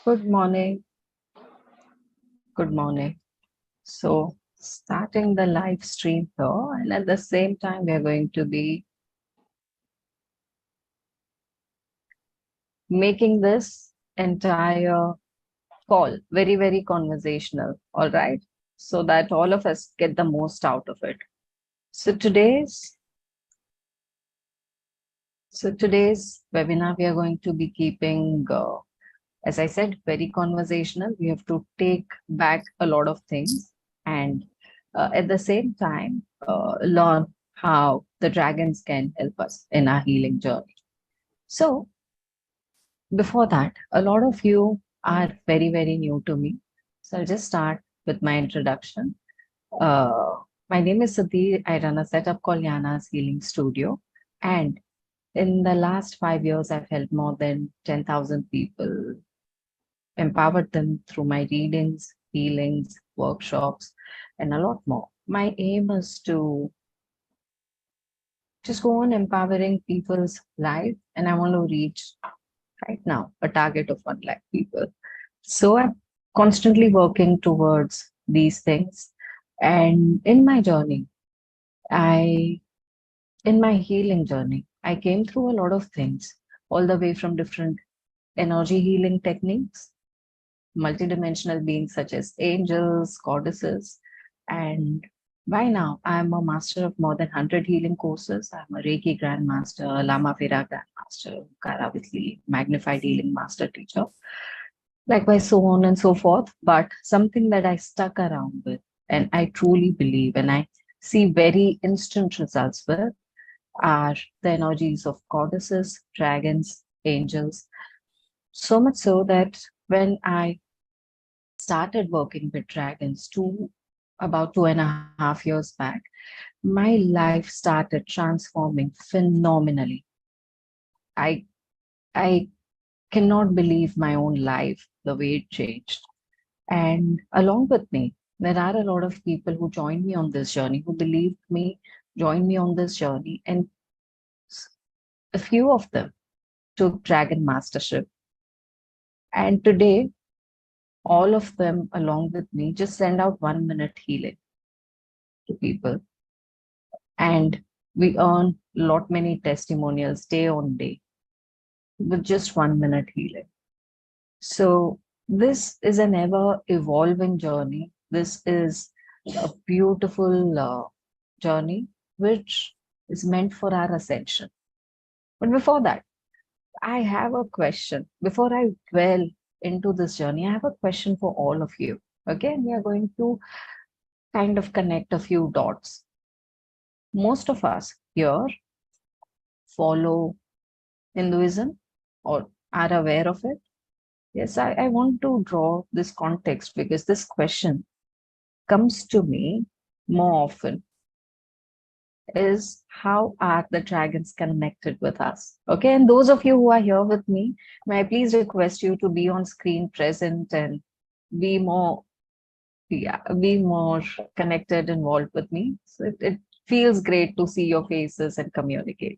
Good morning. Good morning. So, starting the live stream here, and at the same time, we are going to be making this entire call very, very conversational. All right. So that all of us get the most out of it. So, today's webinar, we are going to be keeping, as I said, very conversational. We have to take back a lot of things and at the same time learn how the dragons can help us in our healing journey. So, before that, a lot of you are very, very new to me. So, I'll just start with my introduction. Uh, my name is Sati. I run a setup called Yana's Healing Studio. And in the last 5 years, I've helped more than 10,000 people, empowered them through my readings, healings, workshops, and a lot more. My aim is to just go on empowering people's life, and I want to reach right now a target of 1 lakh people. So I'm constantly working towards these things. And in my journey, I, in my healing journey, I came through a lot of things, all the way from different energy healing techniques, multidimensional beings such as angels, goddesses, and by now I'm a master of more than 100 healing courses. I'm a Reiki Grandmaster, Lama Vera Grandmaster, Karavitli, Magnified Healing Master Teacher, likewise so on and so forth. But something that I stuck around with and I truly believe and I see very instant results with are the energies of goddesses, dragons, angels. So much so that when I started working with dragons about 2.5 years back, my life started transforming phenomenally. I I cannot believe my own life, the way it changed. And along with me, there are a lot of people who joined me on this journey, who believed me, joined me on this journey, and a few of them took Dragon Mastership. And today, all of them, along with me, just send out 1 minute healing to people. And we earn lot many testimonials day on day with just 1 minute healing. So this is an ever evolving journey. This is a beautiful journey which is meant for our ascension. But before that, I have a question. Before I dwell into this journey, I have a question for all of you. Okay, and we are going to kind of connect a few dots. Most of us here follow Hinduism or are aware of it. Yes, I want to draw this context because this question comes to me more often is how are the dragons connected with us? Okay, and those of you who are here with me, may I please request you to be on screen present and be more, yeah, be more connected, involved with me. So it feels great to see your faces and communicate.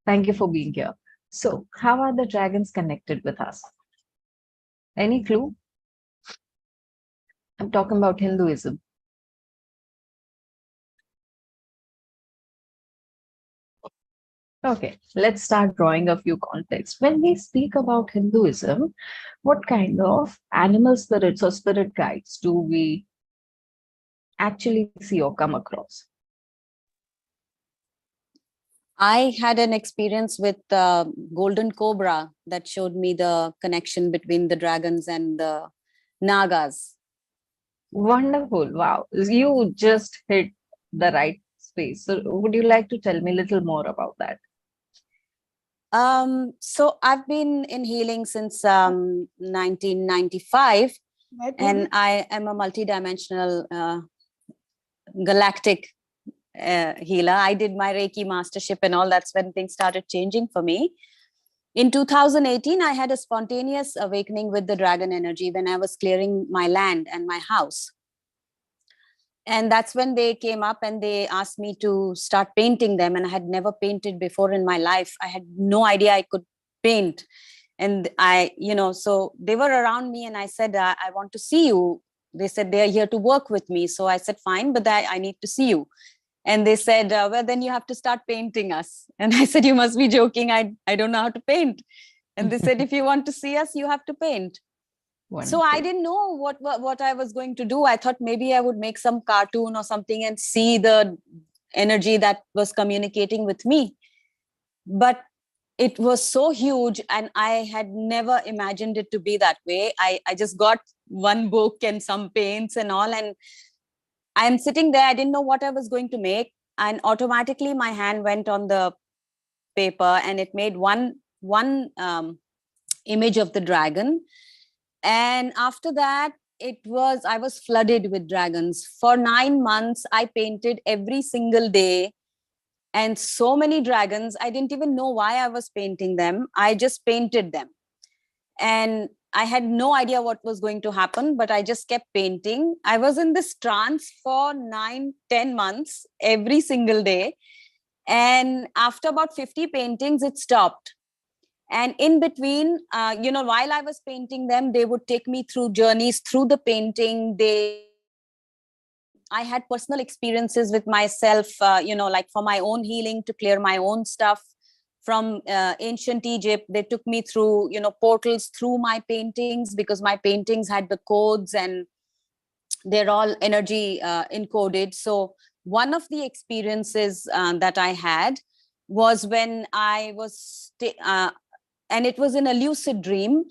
Thank you for being here. So, how are the dragons connected with us? Any clue? I'm talking about Hinduism. Okay, let's start drawing a few contexts. When we speak about Hinduism, what kind of animal spirits or spirit guides do we actually see or come across? I had an experience with Golden Cobra that showed me the connection between the dragons and the Nagas. Wonderful. Wow. You just hit the right space. So, would you like to tell me a little more about that? So I've been in healing since 1995, and I am a multidimensional galactic healer. I did my Reiki mastership and all. That's when things started changing for me. In 2018, I had a spontaneous awakening with the dragon energy when I was clearing my land and my house. And that's when they came up and they asked me to start painting them. And I had never painted before in my life. I had no idea I could paint. And so they were around me, and I said, I want to see you. They said they are here to work with me. So I said, fine, but I need to see you. And they said, well, then you have to start painting us. And I said, you must be joking. I don't know how to paint. And they said, if you want to see us, you have to paint. So I Wonderful. didn't know what I was going to do. I thought maybe I would make some cartoon or something and see the energy that was communicating with me. But it was so huge, and I had never imagined it to be that way. I just got one book and some paints and all, and I'm sitting there. I didn't know what I was going to make, and automatically my hand went on the paper, and it made one image of the dragon. And after that, I was flooded with dragons. For 9 months, I painted every single day, and so many dragons. I didn't even know why I was painting them. I just painted them. And I had no idea what was going to happen, but I just kept painting. I was in this trance for 9-10 months, every single day. And after about 50 paintings, it stopped. And in between, while I was painting them, they would take me through journeys through the painting. I had personal experiences with myself, like for my own healing, to clear my own stuff from ancient Egypt. They took me through, portals through my paintings, because my paintings had the codes and they're all energy encoded. So one of the experiences that I had was when I was, and it was in a lucid dream.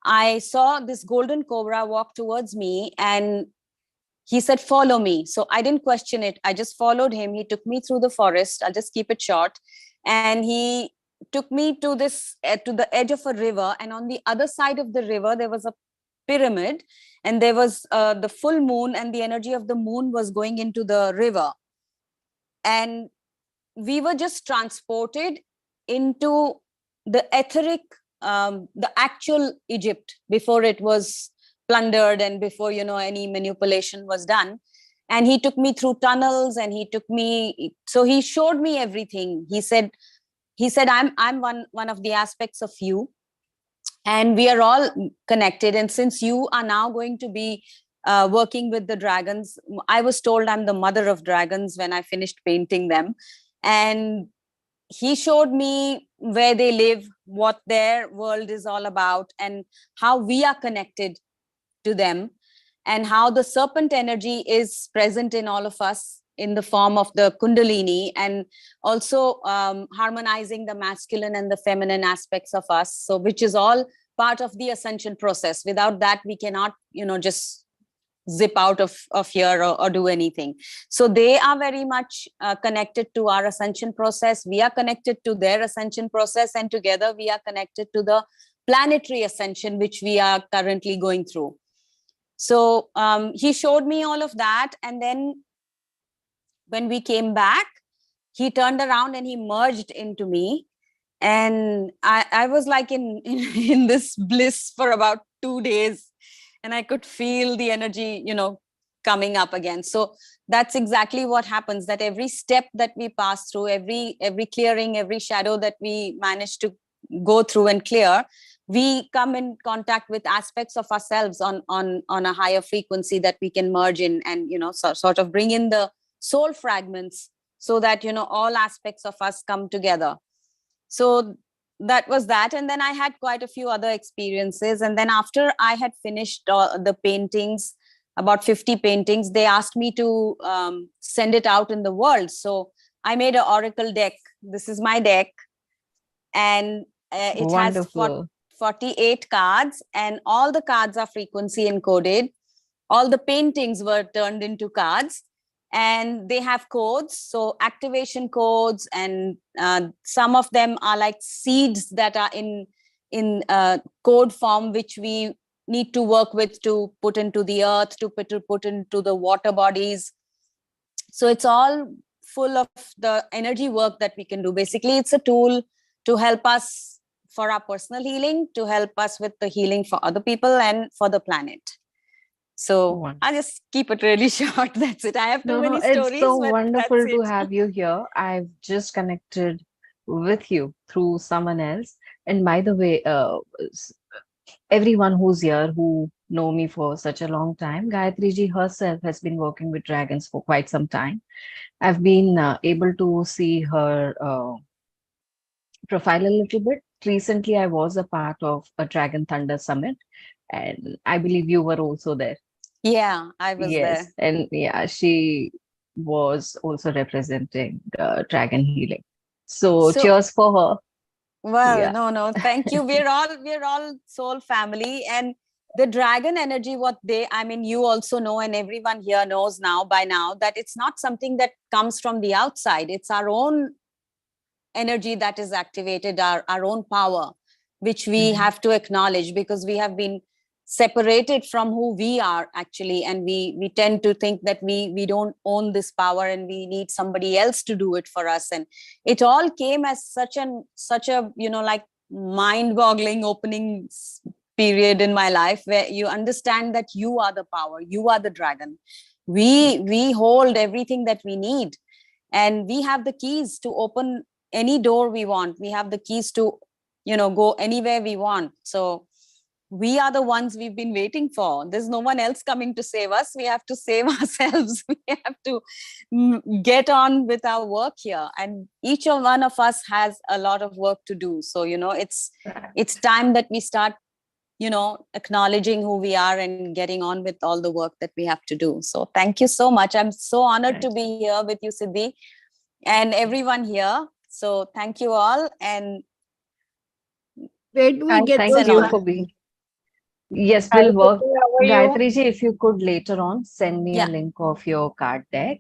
I saw this golden cobra walk towards me, and he said, follow me. So I didn't question it. I just followed him. He took me through the forest. I'll just keep it short. And he took me to to the edge of a river. And on the other side of the river, there was a pyramid, and there was the full moon, and the energy of the moon was going into the river. And we were just transported into the etheric, the actual Egypt before it was plundered and before any manipulation was done. And he took me through tunnels, and he showed me everything. He said I'm one of the aspects of you, and we are all connected. And since you are now going to be working with the dragons, I was told I'm the mother of dragons when I finished painting them. And he showed me where they live, what their world is all about, and how we are connected to them, and how the serpent energy is present in all of us in the form of the Kundalini, and also harmonizing the masculine and the feminine aspects of us. So, which is all part of the ascension process. Without that, we cannot, just zip out of here or do anything. So they are very much connected to our ascension process. We are connected to their ascension process, and together we are connected to the planetary ascension, which we are currently going through. So he showed me all of that. And then when we came back, he turned around and he merged into me. And I was like in this bliss for about 2 days, and I could feel the energy, coming up again. So that's exactly what happens, that every step that we pass through, every clearing, every shadow that we manage to go through and clear, we come in contact with aspects of ourselves on a higher frequency that we can merge in, and sort of bring in the soul fragments, so that all aspects of us come together. So that was that. And then I had quite a few other experiences. And then after I had finished the paintings, about 50 paintings, they asked me to send it out in the world. So I made an oracle deck. This is my deck. And it Wonderful. has 48 cards, and all the cards are frequency encoded. All the paintings were turned into cards, and they have codes, so activation codes, and some of them are like seeds that are in code form, which we need to work with to put into the earth, to put into the water bodies. So it's all full of the energy work that we can do. Basically, it's a tool to help us for our personal healing, to help us with the healing for other people and for the planet. So Wonderful. I just keep it really short. That's it. I have too No, many it's stories, so but wonderful that's to it. have you here. I've just connected with you through someone else, And by the way, everyone who's here who know me for such a long time, Gayatri ji herself has been working with dragons for quite some time. I've been able to see her profile a little bit. Recently, I was a part of a Dragon Thunder Summit, and I believe you were also there. Yeah, I was Yes, there. and yeah, she was also representing Dragon Healing. So So, cheers for her. well, Yeah. no, thank you. We're all soul family, and the dragon energy, what they, I mean, you also know, and everyone here knows now by now that it's not something that comes from the outside. It's our own energy that is activated, our own power, which we Mhm. have to acknowledge, because we have been separated from who we are actually, and we tend to think that we don't own this power and we need somebody else to do it for us. And it all came as such a like mind boggling opening period in my life, where you understand that you are the power, you are the dragon. We hold everything that we need, and we have the keys to open any door we want. We have the keys to go anywhere we want. So we are the ones we've been waiting for. There's no one else coming to save us. We have to save ourselves. We have to get on with our work here, and each of one of us has a lot of work to do. So Right. it's time that we start acknowledging who we are and getting on with all the work that we have to do. So thank you so much. I'm so honored to Right. be here with you, Siddhi, and everyone here. So thank you all, and Where do we And get it's thank those an you honor. for being. Yes, Hi, we'll work. Siti, how are you? Gayatri ji, if you could later on send me a Yeah, link of your card deck,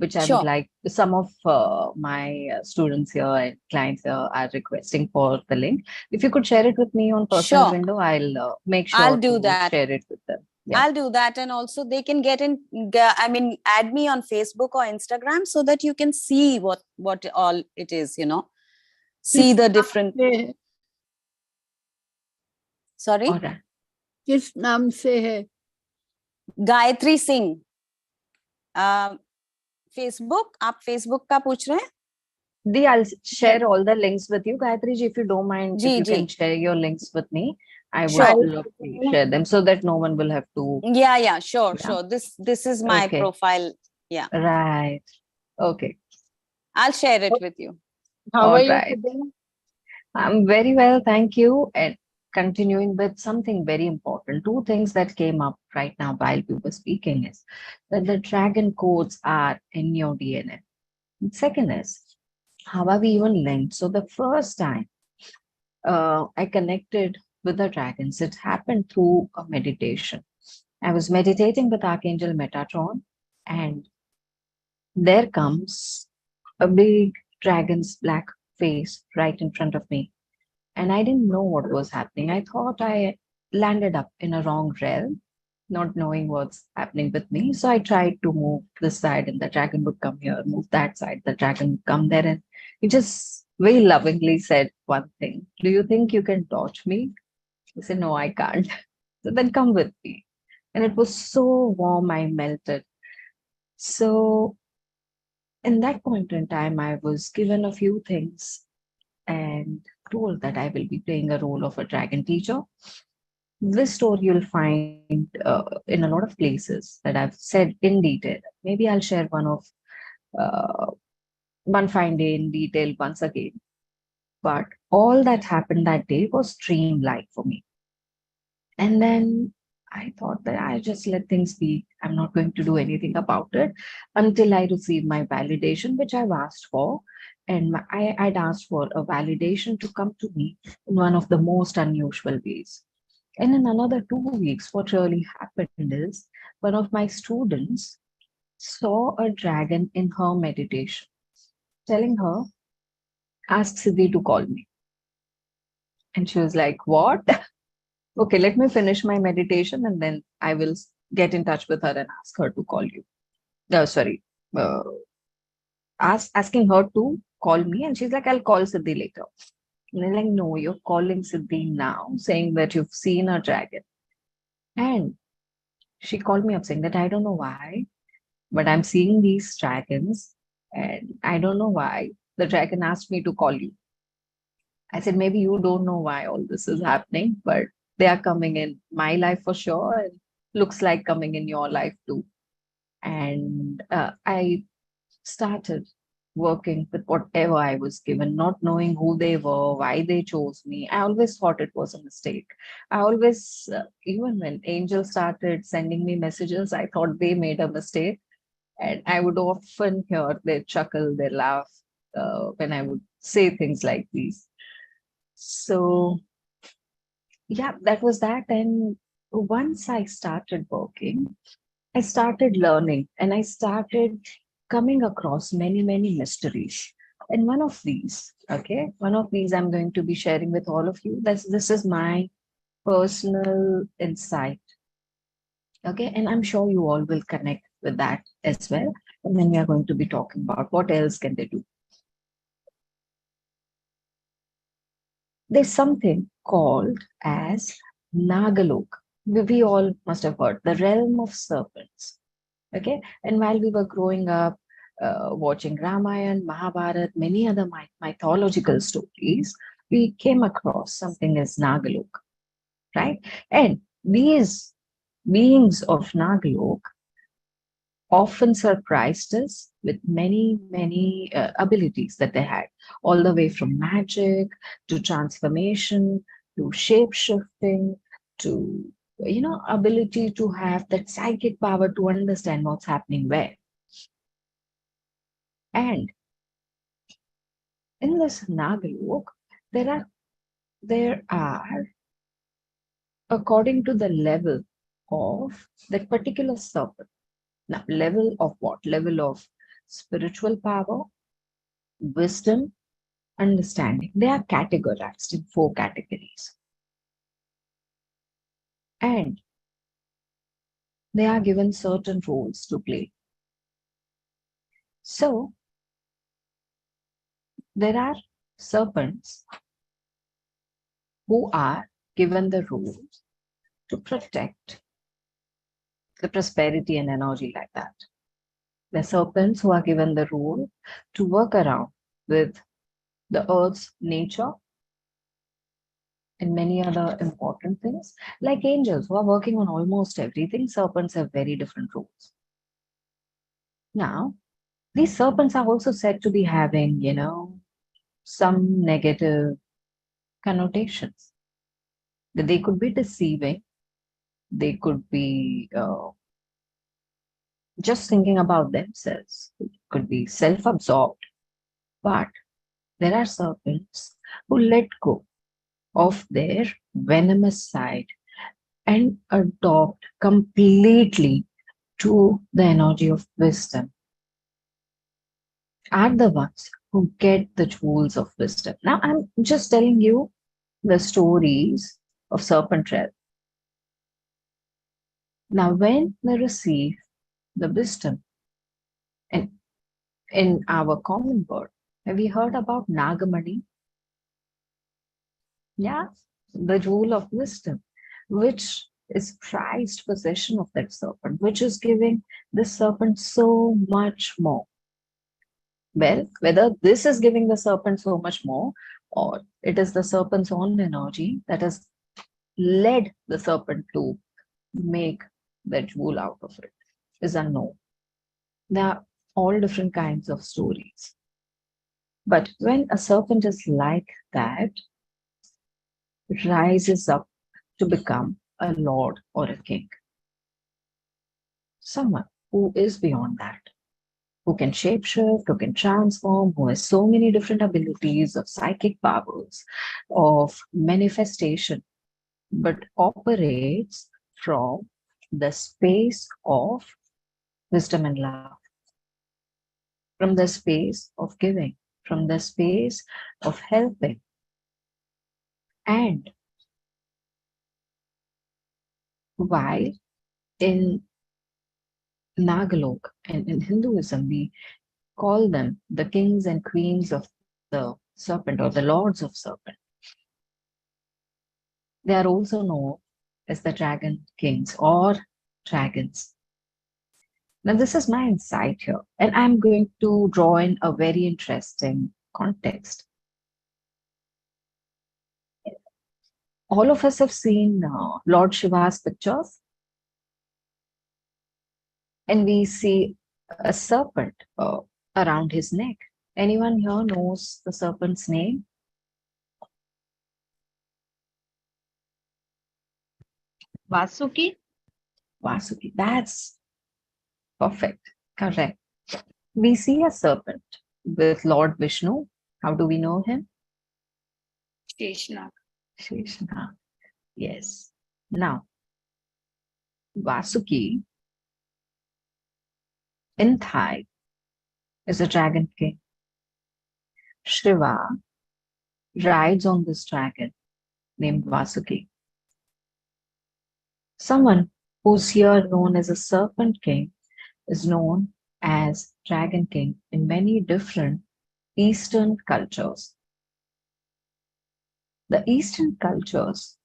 which I would sure. like. Some of my students here and clients here are requesting for the link. If you could share it with me on personal Sure. window, I'll make I'll sure do to that. share it with them. Yeah. I'll do that. And also they can I mean, add me on Facebook or Instagram so that you can see what all it is. See किस the नाम different, से sorry, All right. किस नाम से है? Gayatri Singh. Facebook, आप Facebook का पूछ रहे हैं? I'll Yeah. share all the links with you. Gayatri ji, if you don't mind, if ji you ji, can share your links with me, I would Hi, sure. love to Siti. share them so that no one will have to. Yeah, sure, Yeah. sure. This is my Okay. profile. Yeah, Right. Okay. I'll share it with you. How All are you right. today? I'm very well, thank you. And continuing with something very important, two things that came up right now while we were speaking is that the dragon codes are in your DNA. And second is, how are we even linked? So the first time I connected with the dragons, it happened through a meditation. I was meditating with Archangel Metatron, and there comes a big dragon's black face right in front of me. And I didn't know what was happening. I thought I landed up in a wrong realm, not knowing what's happening with me. So I tried to move this side, and the dragon would come here, move that side, the dragon would come there. And he just very lovingly said one thing: "Do you think you can dodge me?" I said, "No, I can't." So then come with me. And it was so warm, I melted. So in that point in time, I was given a few things and told that I will be playing a role of a dragon teacher. This story you'll find in a lot of places that I've said in detail. Maybe I'll share uh, one fine day in detail once again. But all that happened that day was dreamlike for me. And then I thought that I just let things be. I'm not going to do anything about it until I receive my validation, which I've asked for. And I'd asked for a validation to come to me in one of the most unusual ways. And in another 2 weeks, what really happened is one of my students saw a dragon in her meditation, telling her, "Ask Siddhi to call me." And she was like, "What?" Okay, let me finish my meditation and then I will get in touch with her and ask her to call you. Sorry, uh, asking her to call me. And she's like, "I'll call Siddhi later." And I'm like, "No, you're calling Siddhi now, saying that you've seen a dragon." And she called me up saying that I don't know why, but I'm seeing these dragons and I don't know why. The dragon asked me to call you. I said, maybe you don't know why all this is happening, but they are coming in my life for sure, and looks like coming in your life too. And I started working with whatever I was given, not knowing who they were, why they chose me. I always thought it was a mistake. I always, even when angels started sending me messages, I thought they made a mistake. And I would often hear their chuckle, their laugh when I would say things like these. So, yeah, that was that. And once I started working, I started learning and I started coming across many, many mysteries. And one of these I'm going to be sharing with all of you. This is my personal insight. Okay. And I'm sure you all will connect with that as well. And then we are going to be talking about what else can they do. There's something called as Nagalok. We all must have heard the realm of serpents. Okay. And while we were growing up, watching Ramayana, Mahabharata, many other mythological stories, we came across something as Nagalok, right? And these beings of Nagalok often surprised us with many, many abilities that they had, all the way from magic to transformation to shape shifting to, ability to have that psychic power to understand what's happening where. And in this Nagalok, there are, according to the level of that particular serpent. Now, level of what? Level of spiritual power, wisdom, understanding. They are categorized in 4 categories. And they are given certain roles to play. So, there are serpents who are given the role to protect the prosperity and energy like that. The serpents who are given the role to work around with the earth's nature and many other important things, like angels who are working on almost everything. Serpents have very different roles. Now, these serpents are also said to be having, some negative connotations. That they could be deceiving, they could be just thinking about themselves, it could be self absorbed. But there are serpents who let go of their venomous side and adopt completely to the energy of wisdom, are the ones who get the jewels of wisdom. Now, I'm just telling you the stories of serpent realm. Now, when they receive the wisdom, and in our common word, have you heard about Nagamani? Yeah, the jewel of wisdom, which is prized possession of that serpent, which is giving the serpent so much more. Well, whether this is giving the serpent so much more, or it is the serpent's own energy that has led the serpent to make the jewel out of it, is unknown. There are all different kinds of stories. But when a serpent is like that, rises up to become a lord or a king, someone who is beyond that, who can shapeshift, who can transform, who has so many different abilities of psychic powers, of manifestation, but operates from the space of wisdom and love, from the space of giving, from the space of helping. And while in Nagalok and in Hinduism, we call them the kings and queens of the serpent or the lords of serpent. They are also known as the dragon kings or dragons. Now, this is my insight here, and I'm going to draw in a very interesting context. all of us have seen Lord Shiva's pictures, and we see a serpent around his neck. Anyone here knows the serpent's name? Vasuki? Vasuki. That's perfect. Correct. We see a serpent with Lord Vishnu. How do we know him? Sheshnag. Sheshanag. Yes. Now, Vasuki in Thai is a dragon king. Shiva rides on this dragon named Vasuki. Someone who's here known as a serpent king is known as dragon king in many different Eastern cultures. The Eastern cultures,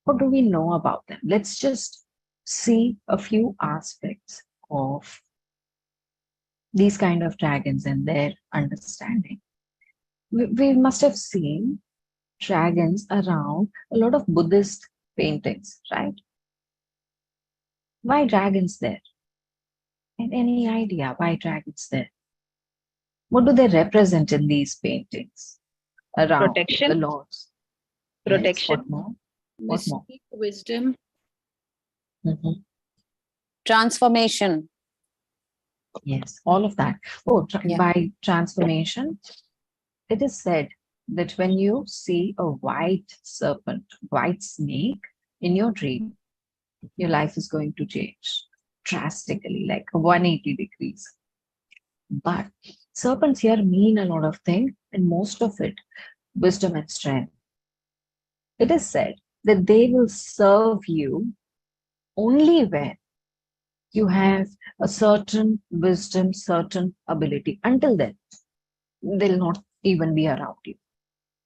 what do we know about them? Let's just see a few aspects of these kind of dragons and their understanding. We must have seen dragons around a lot of Buddhist paintings, right? Why dragons there? And any idea why dragons there? What do they represent in these paintings around the Protection. lords? Yes, Protection. what more? What more? Mystic, wisdom. Mhm. Transformation. Yes, all of that. Oh, Yeah. by transformation, it is said that when you see a white serpent, white snake in your dream, your life is going to change drastically, like 180 degrees. But serpents here mean a lot of things, and most of it, wisdom and strength. It is said that they will serve you only when you have a certain wisdom, certain ability. Until then, they'll not even be around you.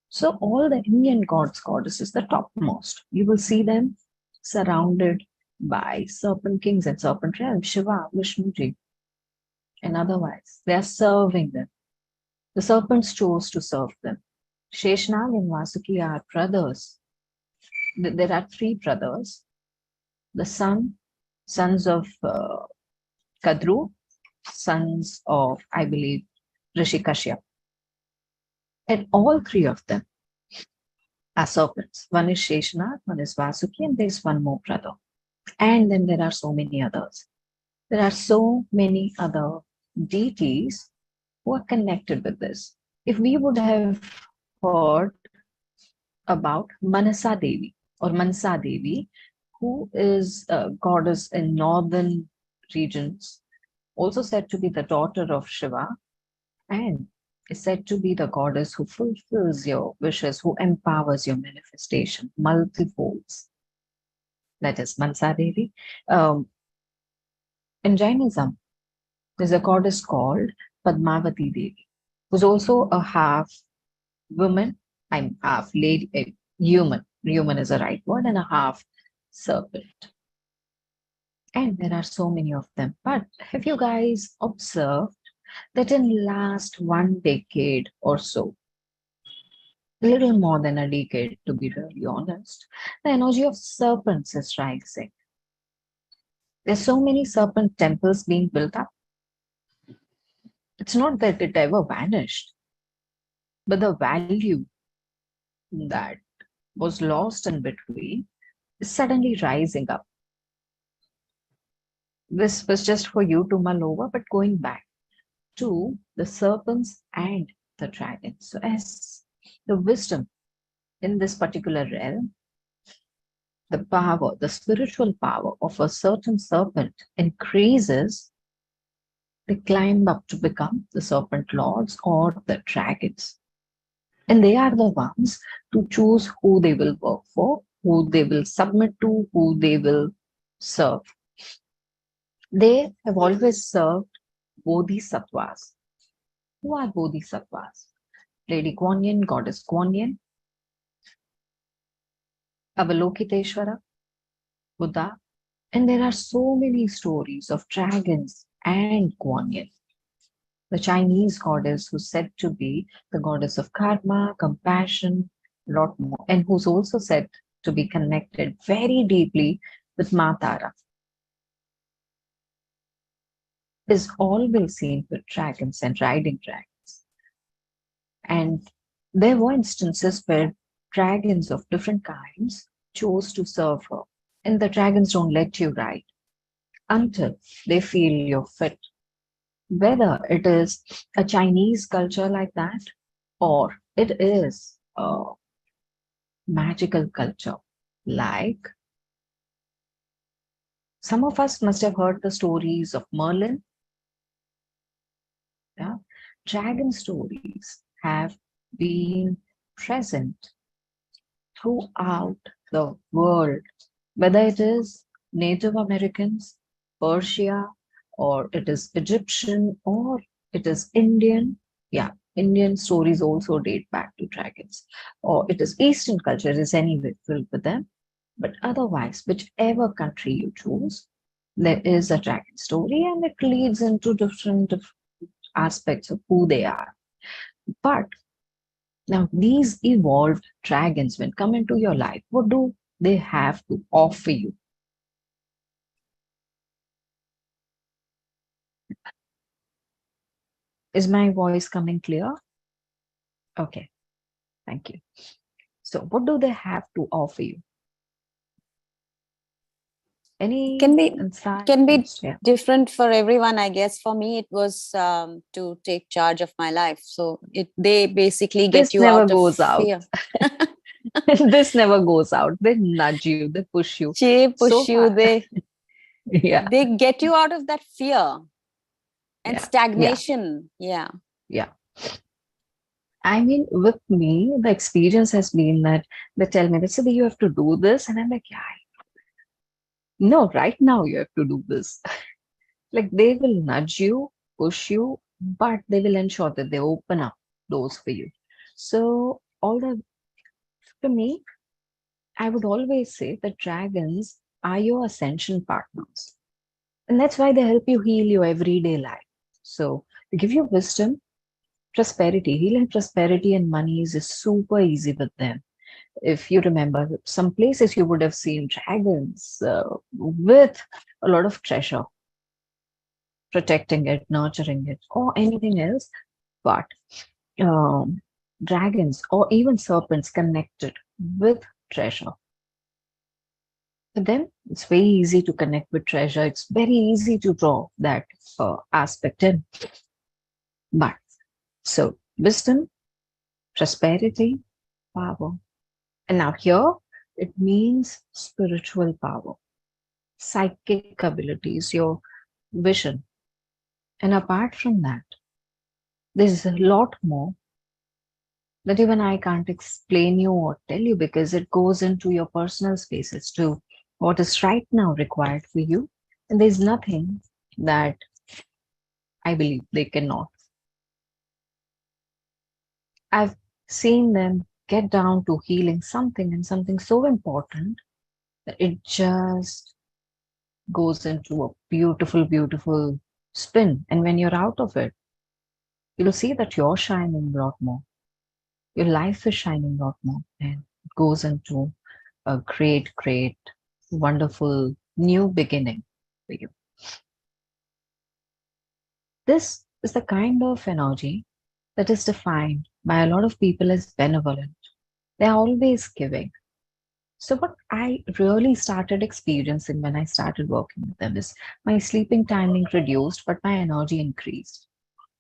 So all the Indian gods, goddesses, the topmost, you will see them surrounded by serpent kings and serpent realms, Shiva, Vishnuji, and otherwise. They are serving them. The serpents chose to serve them. Sheshnag and Vasuki are brothers. There are three brothers. The sons of Kadru, sons of, I believe, Rishi Kashyap. And all three of them are serpents. One is Sheshanag, one is Vasuki, and there's one more brother. And then there are so many others. There are so many other deities who are connected with this. If we would have heard about Manasa Devi or Mansa Devi, who is a goddess in northern regions, also said to be the daughter of Shiva, and is said to be the goddess who fulfills your wishes, who empowers your manifestation multifolds. That is Mansa Devi. In Jainism, there's a goddess called Padmavati Devi, who's also a half woman, I'm half lady, human. Human is a right word, and a half serpent. And there are so many of them. But have you guys observed that in last 1 decade or so, a little more than a decade to be really honest, the energy of serpents is rising. There's so many serpent temples being built up. It's not that it ever vanished, but the value that was lost in between is suddenly rising up. This was just for you to mull over, but going back to the serpents and the dragons. So as the wisdom in this particular realm, the power, the spiritual power of a certain serpent increases, they climb up to become the serpent lords or the dragons. And they are the ones to choose who they will work for, who they will submit to, who they will serve. They have always served bodhisattvas. Who are bodhisattvas? Lady Kuan Yin, Goddess Kuan Yin, Avalokiteshvara, Buddha, and there are so many stories of dragons and Kuan Yin, the Chinese goddess who's said to be the goddess of karma, compassion, a lot more, and who's also said to be connected very deeply with Ma Tara, is always seen with dragons and riding dragons. And there were instances where dragons of different kinds chose to serve her, and the dragons don't let you ride until they feel you're fit. Whether it is a Chinese culture like that, or it is a magical culture, like some of us must have heard the stories of Merlin. Yeah? Dragon stories have been present throughout the world, whether it is Native Americans, Persia, or it is Egyptian, or it is Indian. Yeah, Indian stories also date back to dragons, or it is Eastern culture is anyway filled with them. But otherwise, whichever country you choose, there is a dragon story, and it leads into different aspects of who they are. But now, these evolved dragons, when come into your life, what do they have to offer you? Is my voice coming clear? Okay, thank you. So, what do they have to offer you? Any Can be insights? can be Yeah. different for everyone, I guess. For me, it was to take charge of my life. So they basically get This you never out of goes out. fear. This never goes out. They nudge you, they push you. They So push you, far. Yeah, they get you out of that fear and yeah, stagnation. Yeah. yeah. I mean, with me, the experience has been that they tell me, they say, you have to do this. And I'm like, yeah, no, right now you have to do this. Like they will nudge you, push you, but they will ensure that they open up doors for you. So, all the for me, I would always say that dragons are your ascension partners. And that's why they help you heal your everyday life. So, to give you wisdom, prosperity, healing prosperity and money is super easy with them. If you remember, some places you would have seen dragons with a lot of treasure, protecting it, nurturing it, or anything else. But um, dragons or even serpents connected with treasure. For them, it's very easy to connect with treasure. It's very easy to draw that aspect in. But so wisdom, prosperity, power. And now here it means spiritual power, psychic abilities, your vision. And apart from that, there's a lot more that even I can't explain you or tell you because it goes into your personal spaces to what is right now required for you. And there's nothing that I believe they cannot. I've seen them get down to healing something and something so important that it just goes into a beautiful, beautiful spin. And when you're out of it, you'll see that you're shining a lot more. Your life is shining a lot more. And it goes into a great, great, wonderful new beginning for you. This is the kind of energy that is defined by a lot of people as benevolent. They're always giving. So, what I really started experiencing when I started working with them is my sleeping timing reduced, but my energy increased.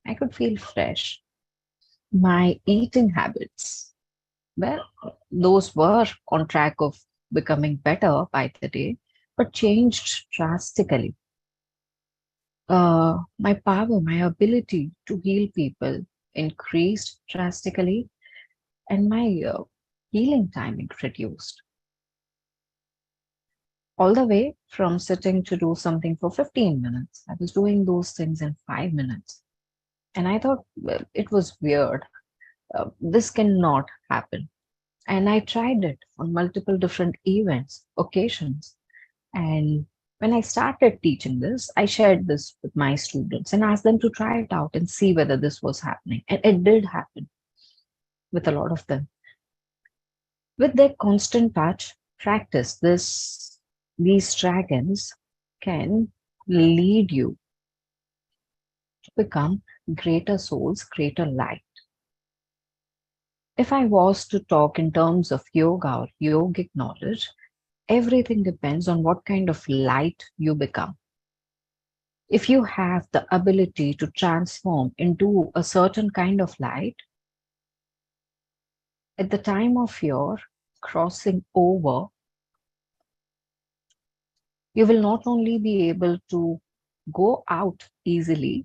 I could feel fresh. My eating habits, well, those were on track of becoming better by the day, but changed drastically. My power, my ability to heal people increased drastically, and my healing timing reduced. All the way from sitting to do something for 15 minutes, I was doing those things in 5 minutes. And I thought, well, it was weird. This cannot happen. And I tried it on multiple different events, occasions. And when I started teaching this, I shared this with my students and asked them to try it out and see whether this was happening. And it did happen with a lot of them. With their constant touch, practice this, these dragons can lead you to become greater souls, greater light. If I was to talk in terms of yoga or yogic knowledge, everything depends on what kind of light you become. If you have the ability to transform into a certain kind of light, at the time of your crossing over, you will not only be able to go out easily,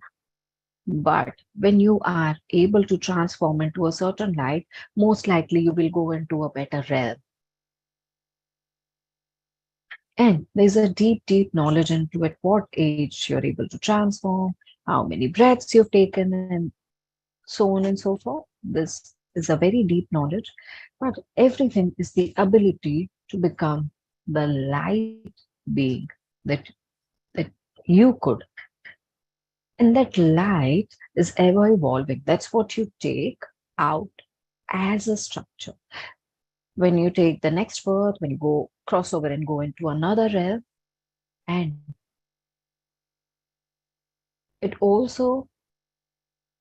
but when you are able to transform into a certain light, most likely you will go into a better realm. And there's a deep, deep knowledge into at what age you're able to transform, how many breaths you've taken, and so on and so forth. This is a very deep knowledge, but everything is the ability to become the light being that that you could. And that light is ever evolving. That's what you take out as a structure. When you take the next birth, when you go cross over and go into another realm, and it also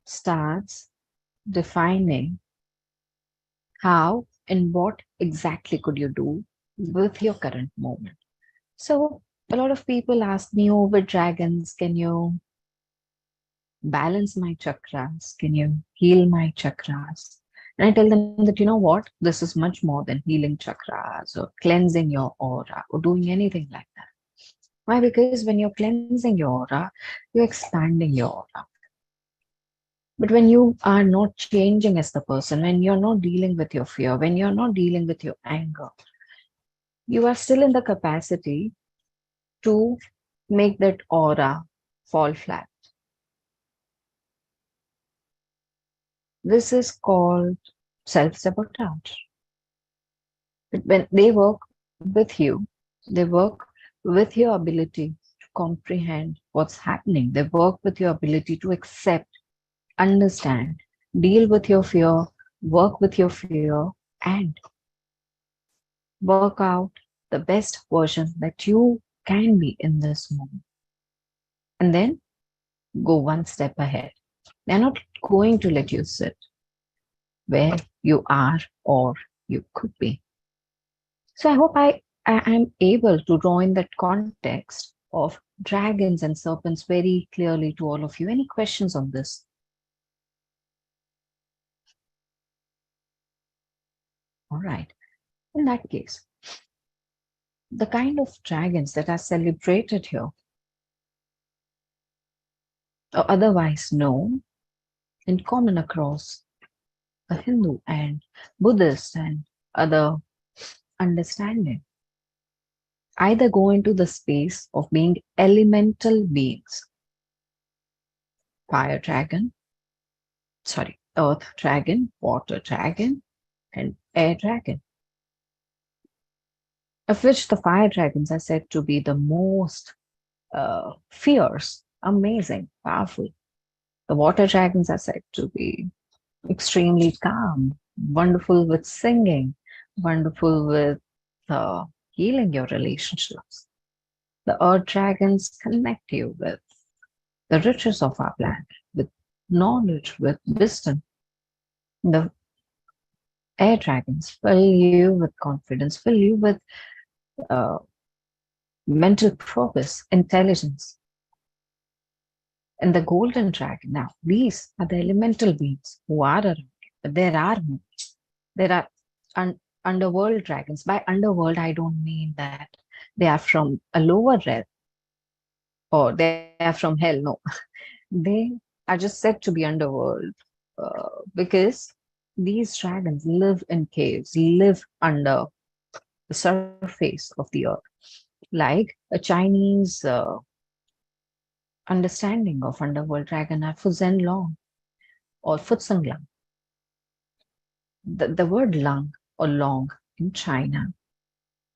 starts defining how and what exactly could you do with your current moment. So a lot of people ask me, oh, with dragons, can you balance my chakras? Can you heal my chakras? And I tell them that, you know what? This is much more than healing chakras or cleansing your aura or doing anything like that. Why? Because when you're cleansing your aura, you're expanding your aura. But when you are not changing as the person, when you're not dealing with your fear, when you're not dealing with your anger, you are still in the capacity to make that aura fall flat. This is called self sabotage. When they work with you, they work with your ability to comprehend what's happening. They work with your ability to accept, understand, deal with your fear, work with your fear, and work out the best version that you can be in this moment. And then go one step ahead. They're not going to let you sit where you are or you could be. So I hope I am able to draw in that context of dragons and serpents very clearly to all of you. Any questions on this? All right. In that case, the kind of dragons that are celebrated here, or otherwise known in common across the Hindu and Buddhist and other understanding, either go into the space of being elemental beings. Fire dragon, earth dragon, water dragon, and air dragon. Of which the fire dragons are said to be the most fierce, amazing, powerful. The water dragons are said to be extremely calm, wonderful with singing, wonderful with healing your relationships. The earth dragons connect you with the riches of our planet, with knowledge, with wisdom. The air dragons fill you with confidence, fill you with uh, mental progress, intelligence. And the golden dragon, now, these are the elemental beings who are around you, but there are more. There are underworld dragons. By underworld, I don't mean that they are from a lower realm or they are from hell. No, they are just said to be underworld because these dragons live in caves, live under the surface of the earth, like a Chinese understanding of underworld dragon are Fuzen Long or Futsang Lang. The word Lang or Long in China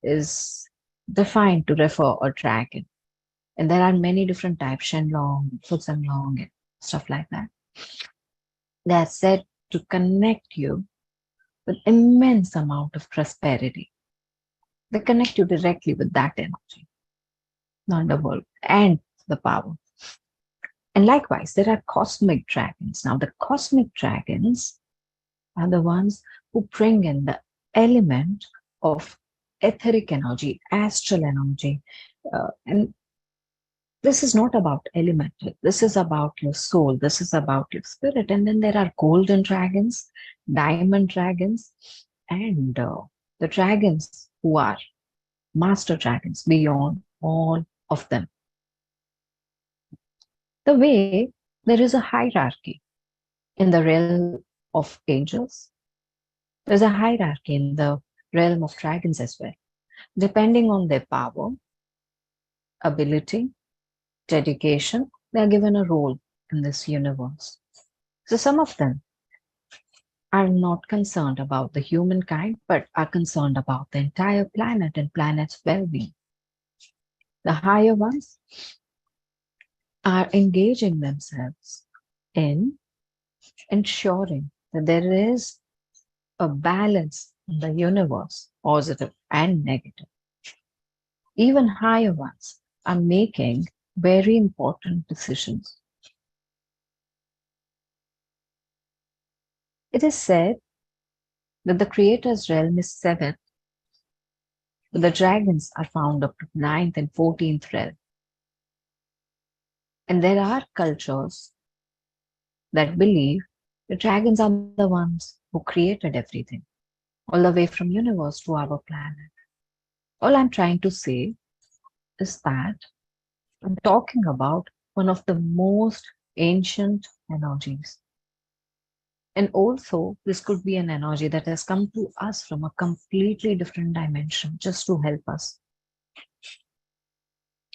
is defined to refer a dragon. And there are many different types, Shenlong, Futsang Long, and stuff like that. They are said to connect you with immense amount of prosperity. They connect you directly with that energy, the underworld, and the power. And likewise, there are cosmic dragons. Now, the cosmic dragons are the ones who bring in the element of etheric energy, astral energy. And this is not about elemental. This is about your soul. This is about your spirit. And then there are golden dragons, diamond dragons, and the dragons who are master dragons beyond all of them. The way there is a hierarchy in the realm of angels, there's a hierarchy in the realm of dragons as well, depending on their power, ability, dedication. They are given a role in this universe. So some of them are not concerned about the humankind, but are concerned about the entire planet and planet's well-being. The higher ones are engaging themselves in ensuring that there is a balance in the universe, positive and negative. Even higher ones are making very important decisions. It is said that the Creator's realm is 7th, but the dragons are found up to 9th and 14th realm. And there are cultures that believe the dragons are the ones who created everything, all the way from universe to our planet. All I'm trying to say is that I'm talking about one of the most ancient energies. And also, this could be an energy that has come to us from a completely different dimension just to help us.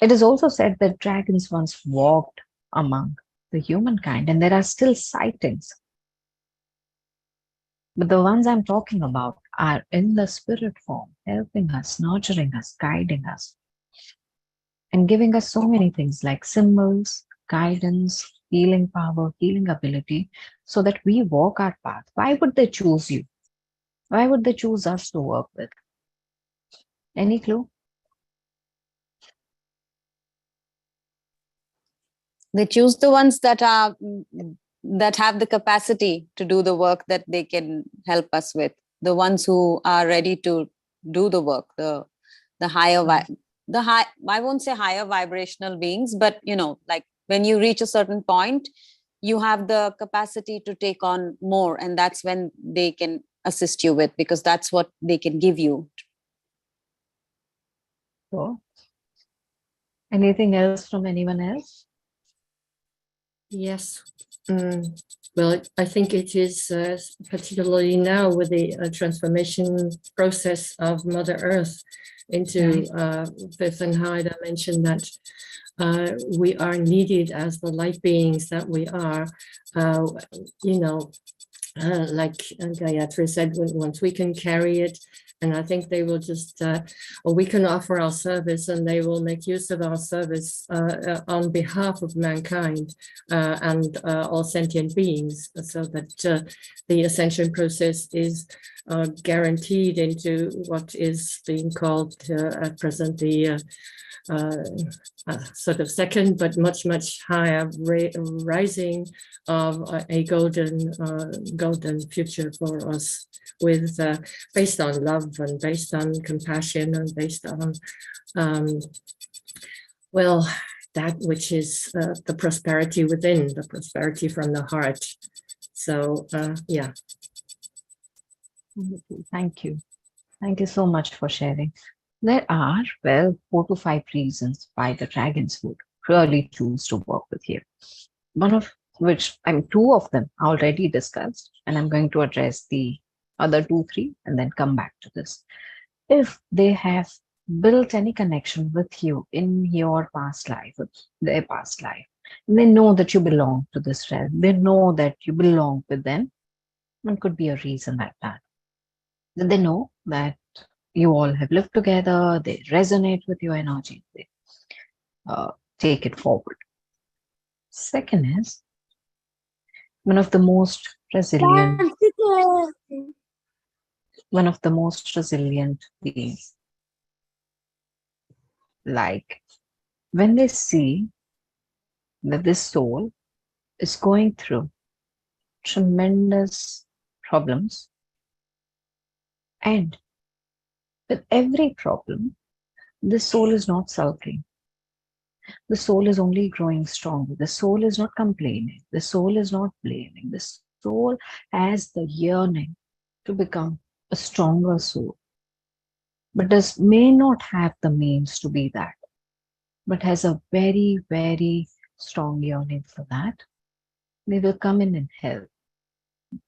It is also said that dragons once walked among the humankind, and there are still sightings. But the ones I'm talking about are in the spirit form, helping us, nurturing us, guiding us, and giving us so many things like symbols, guidance, healing power, healing ability, so that we walk our path. Why would they choose you? Why would they choose us to work with? Any clue? They choose the ones that are that have the capacity to do the work that they can help us with. The ones who are ready to do the work, the higher the high, I won't say higher vibrational beings, but like when you reach a certain point, you have the capacity to take on more, and that's when they can assist you with, because that's what they can give you. So, anything else from anyone else? Yes. Well, I think it is particularly now with the transformation process of Mother Earth into fifth and high dimension that we are needed as the light beings that we are. Like Gayatri said, once we can carry it, and I think they will just, or we can offer our service and they will make use of our service on behalf of mankind and all sentient beings, so that the ascension process is guaranteed into what is being called at present the sort of second, but much higher rising of a golden future for us, with based on love and based on compassion and based on well, that which is the prosperity within, the prosperity from the heart. So yeah. Thank you. Thank you so much for sharing. There are, well, 4 to 5 reasons why the dragons would really choose to work with you. One of which, two of them already discussed, and I'm going to address the other 2, 3, and then come back to this. If they have built any connection with you in your past life, with their past life, they know that you belong to this realm, they know that you belong with them, one could be a reason like that. They know that you all have lived together, they resonate with your energy, they take it forward. Second is, one of the most resilient one of the most resilient beings. Like when they see that this soul is going through tremendous problems, and with every problem, the soul is not sulking. The soul is only growing stronger. The soul is not complaining. The soul is not blaming. The soul has the yearning to become a stronger soul, but may not have the means to be that, but has a very, very strong yearning for that. They will come in and help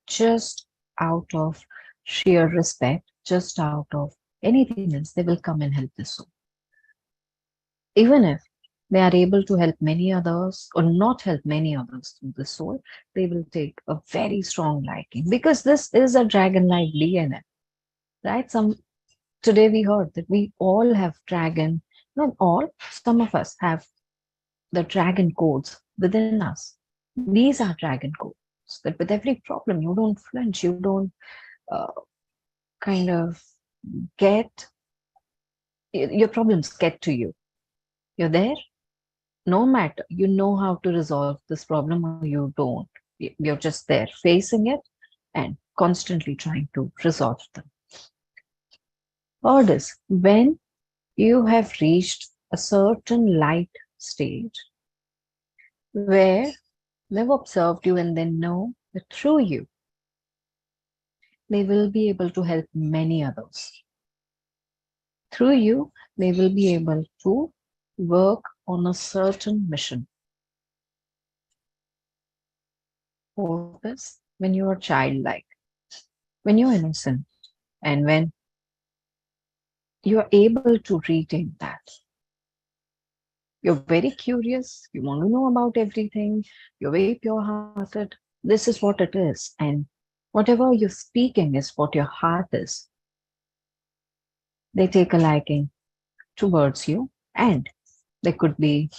just out of sheer respect, just out of anything else. They will come and help the soul. Even if they are able to help many others or not help many others through the soul, they will take a very strong liking, because this is a dragon-like DNA, right? Today we heard that we all have dragon, not all, some of us have the dragon codes within us. These are dragon codes that with every problem, you don't flinch, you don't kind of your problems get to you. You're there, no matter, you know how to resolve this problem or you don't. You're just there facing it and constantly trying to resolve them. Third is when you have reached a certain light stage where they've observed you and they know that through you, they will be able to help many others. Through you, they will be able to work on a certain mission. For this, when you are childlike, when you're innocent, and when you are able to retain that. You're very curious, you want to know about everything, you're very pure-hearted. This is what it is. And whatever you're speaking is what your heart is. They take a liking towards you, and there could be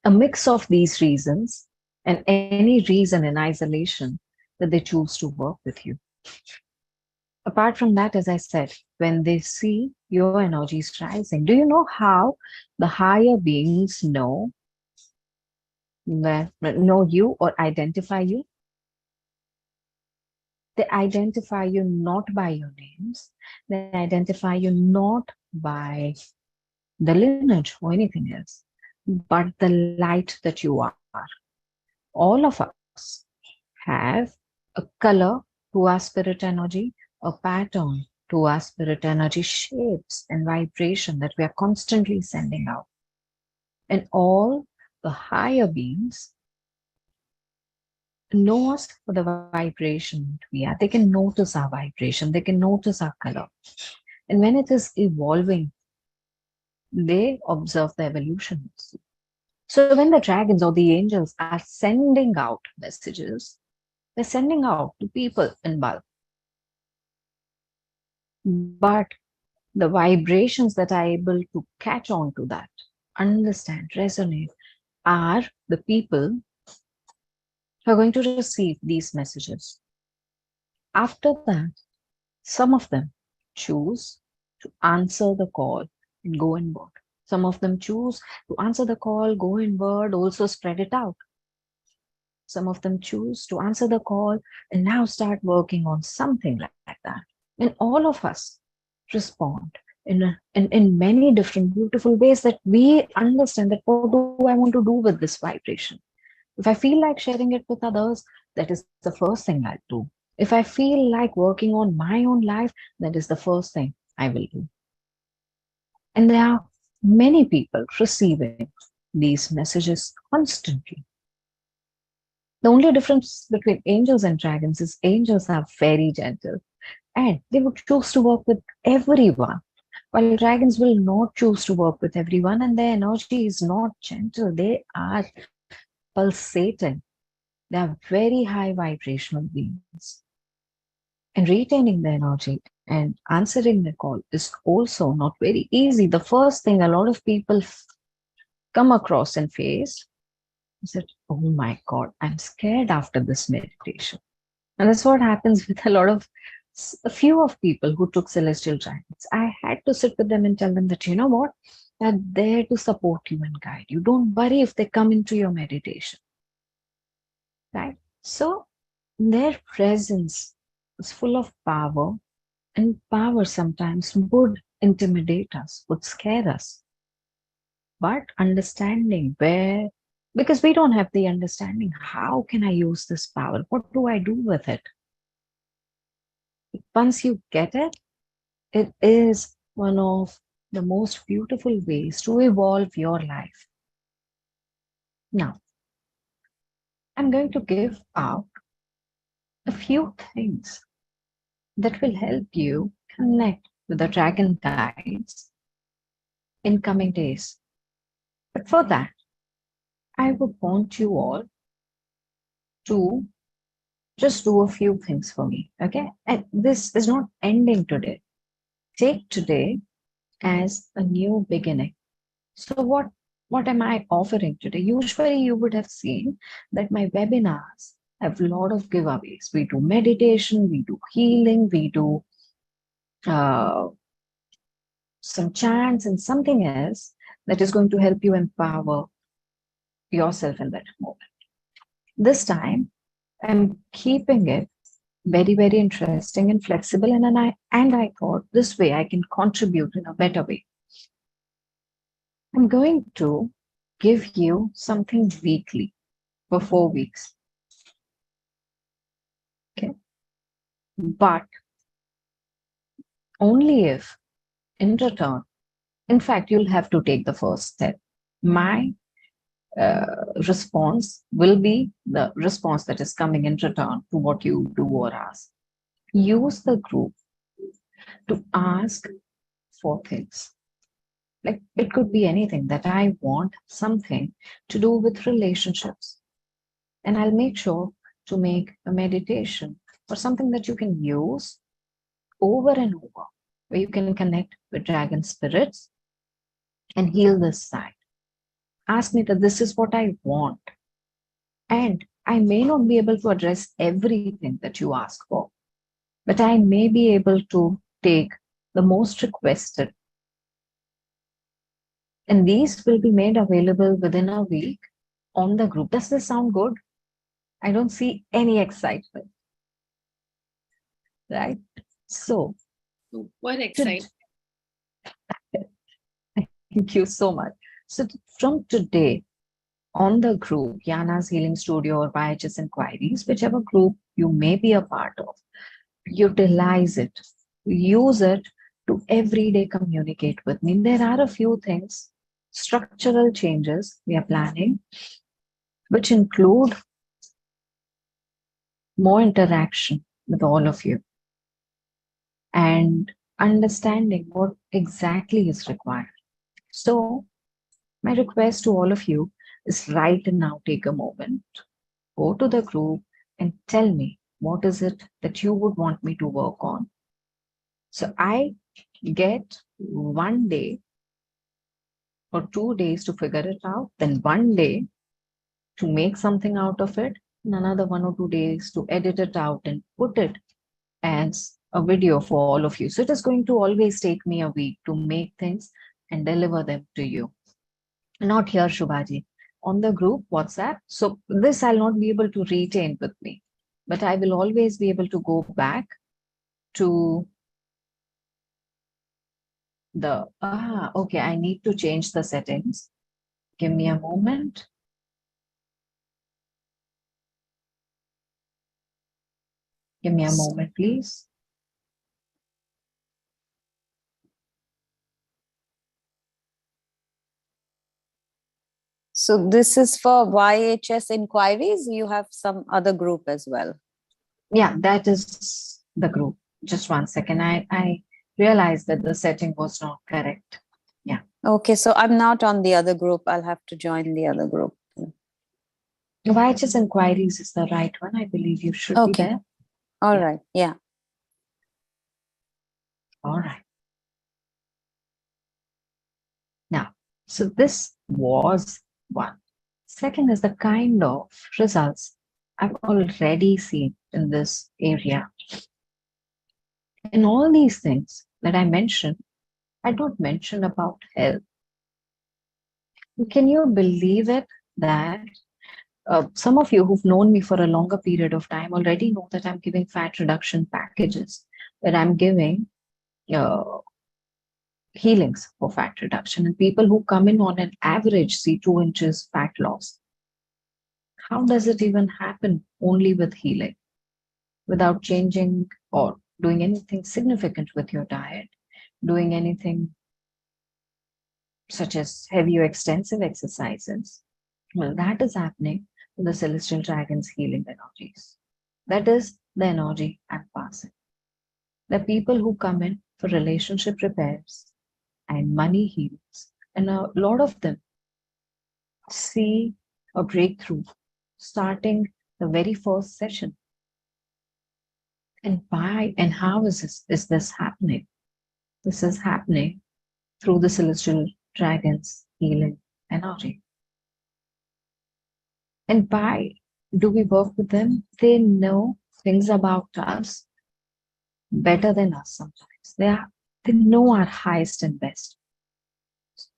a mix of these reasons and any reason in isolation that they choose to work with you. Apart from that, as I said, when they see your energies rising, do you know how the higher beings know you or identify you? They identify you not by your names. They identify you not by the lineage or anything else, but the light that you are. All of us have a color to our spirit energy, a pattern to our spirit energy, shapes and vibration that we are constantly sending out. And all the higher beings know us for the vibration we are. They can notice our vibration, they can notice our color. And when it is evolving, they observe the evolution. So when the dragons or the angels are sending out messages, they're sending out to people in bulk. But the vibrations that are able to catch on to that, understand, resonate, are the people who are going to receive these messages. After that, some of them choose to answer the call and go inward. Some of them choose to answer the call, go inward, also spread it out. Some of them choose to answer the call and now start working on something like that. And all of us respond in many different beautiful ways that we understand that what do I want to do with this vibration? If I feel like sharing it with others, that is the first thing I'll do. If I feel like working on my own life, that is the first thing I will do. And there are many people receiving these messages constantly. The only difference between angels and dragons is angels are very gentle and they would choose to work with everyone, while dragons will not choose to work with everyone, and their energy is not gentle. They are pulsating. They are very high vibrational beings. And retaining the energy and answering the call is also not very easy. The first thing a lot of people come across and face is that, oh my God, I'm scared after this meditation. And that's what happens with a lot of a few of people who took celestial dragons, I had to sit with them and tell them that, you know what, they're there to support you and guide you. Don't worry if they come into your meditation, right? So their presence is full of power, and power sometimes would intimidate us, would scare us. But understanding where, because we don't have the understanding, how can I use this power? What do I do with it? Once you get it, it is one of the most beautiful ways to evolve your life. Now, I'm going to give out a few things that will help you connect with the dragon guides in coming days. But for that, I would want you all to just do a few things for me, okay? And this is not ending today. Take today as a new beginning. So what am I offering today? Usually you would have seen that my webinars have a lot of giveaways. We do meditation, we do healing, we do some chants and something else that is going to help you empower yourself in that moment. This time, I'm keeping it very, very interesting and flexible, and I thought this way I can contribute in a better way. I'm going to give you something weekly for 4 weeks. Okay. But only if in return, in fact, you'll have to take the first step. My response will be the response that is coming in return to what you do or ask. Use the group to ask for things. Like it could be anything that I want something to do with relationships. And I'll make sure to make a meditation or something that you can use over and over, where you can connect with dragon spirits and heal this side. Ask me that this is what I want. And I may not be able to address everything that you ask for, but I may be able to take the most requested. And these will be made available within a week on the group. Does this sound good? I don't see any excitement. Right? So, What exciting. thank you so much. So from today on the group, Yana's Healing Studio or YHS Inquiries, whichever group you may be a part of, utilize it, use it to everyday communicate with me. There are a few things, structural changes we are planning, which include more interaction with all of you and understanding what exactly is required. So my request to all of you is right now, take a moment, go to the group and tell me what is it that you would want me to work on. So I get 1 day or 2 days to figure it out, then 1 day to make something out of it, and another 1 or 2 days to edit it out and put it as a video for all of you. So it is going to always take me a week to make things and deliver them to you. Not here, Shubhaji, on the group WhatsApp. So this I'll not be able to retain with me, but I will always be able to go back to the, okay, I need to change the settings. Give me a moment. Give me a moment, please. So this is for YHS Inquiries. You have some other group as well. Yeah, that is the group. Just 1 second. I realized that the setting was not correct. Yeah. Okay, so I'm not on the other group. I'll have to join the other group. YHS Inquiries is the right one. I believe you should be there. All right. Yeah. All right. Now, so this was one. Second is the kind of results I've already seen in this area. In all these things that I mentioned, I don't mention about health. Can you believe it that some of you who've known me for a longer period of time already know that I'm giving fat reduction packages, that I'm giving uh, healings for fat reduction, and people who come in on an average see 2 inches fat loss. How does it even happen only with healing without changing or doing anything significant with your diet, doing anything such as heavy or extensive exercises? Well, that is happening with the celestial dragons healing energies. That is the energy I'm passing. The people who come in for relationship repairs and money healings, and a lot of them see a breakthrough starting the very first session. And why and how is this happening? This is happening through the celestial dragons healing energy. And why do we work with them? They know things about us better than us sometimes. They know our highest and best.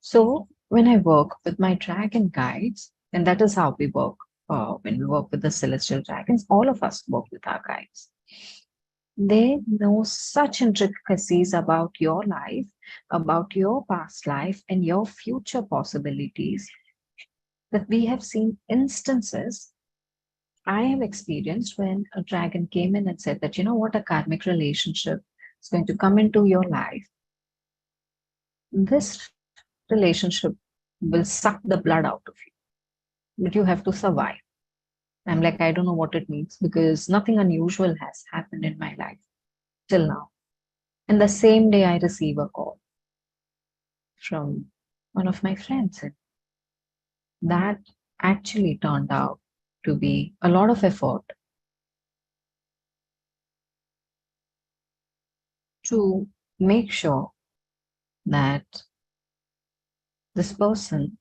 So when I work with my dragon guides, and that is how we work when we work with the celestial dragons, all of us work with our guides. They know such intricacies about your life, about your past life, and your future possibilities that we have seen instances. I have experienced when a dragon came in and said that, you know what, a karmic relationship is going to come into your life. This relationship will suck the blood out of you, but you have to survive. I'm like, I don't know what it means because nothing unusual has happened in my life till now. And the same day, I receive a call from one of my friends. And that actually turned out to be a lot of effort to make sure that this person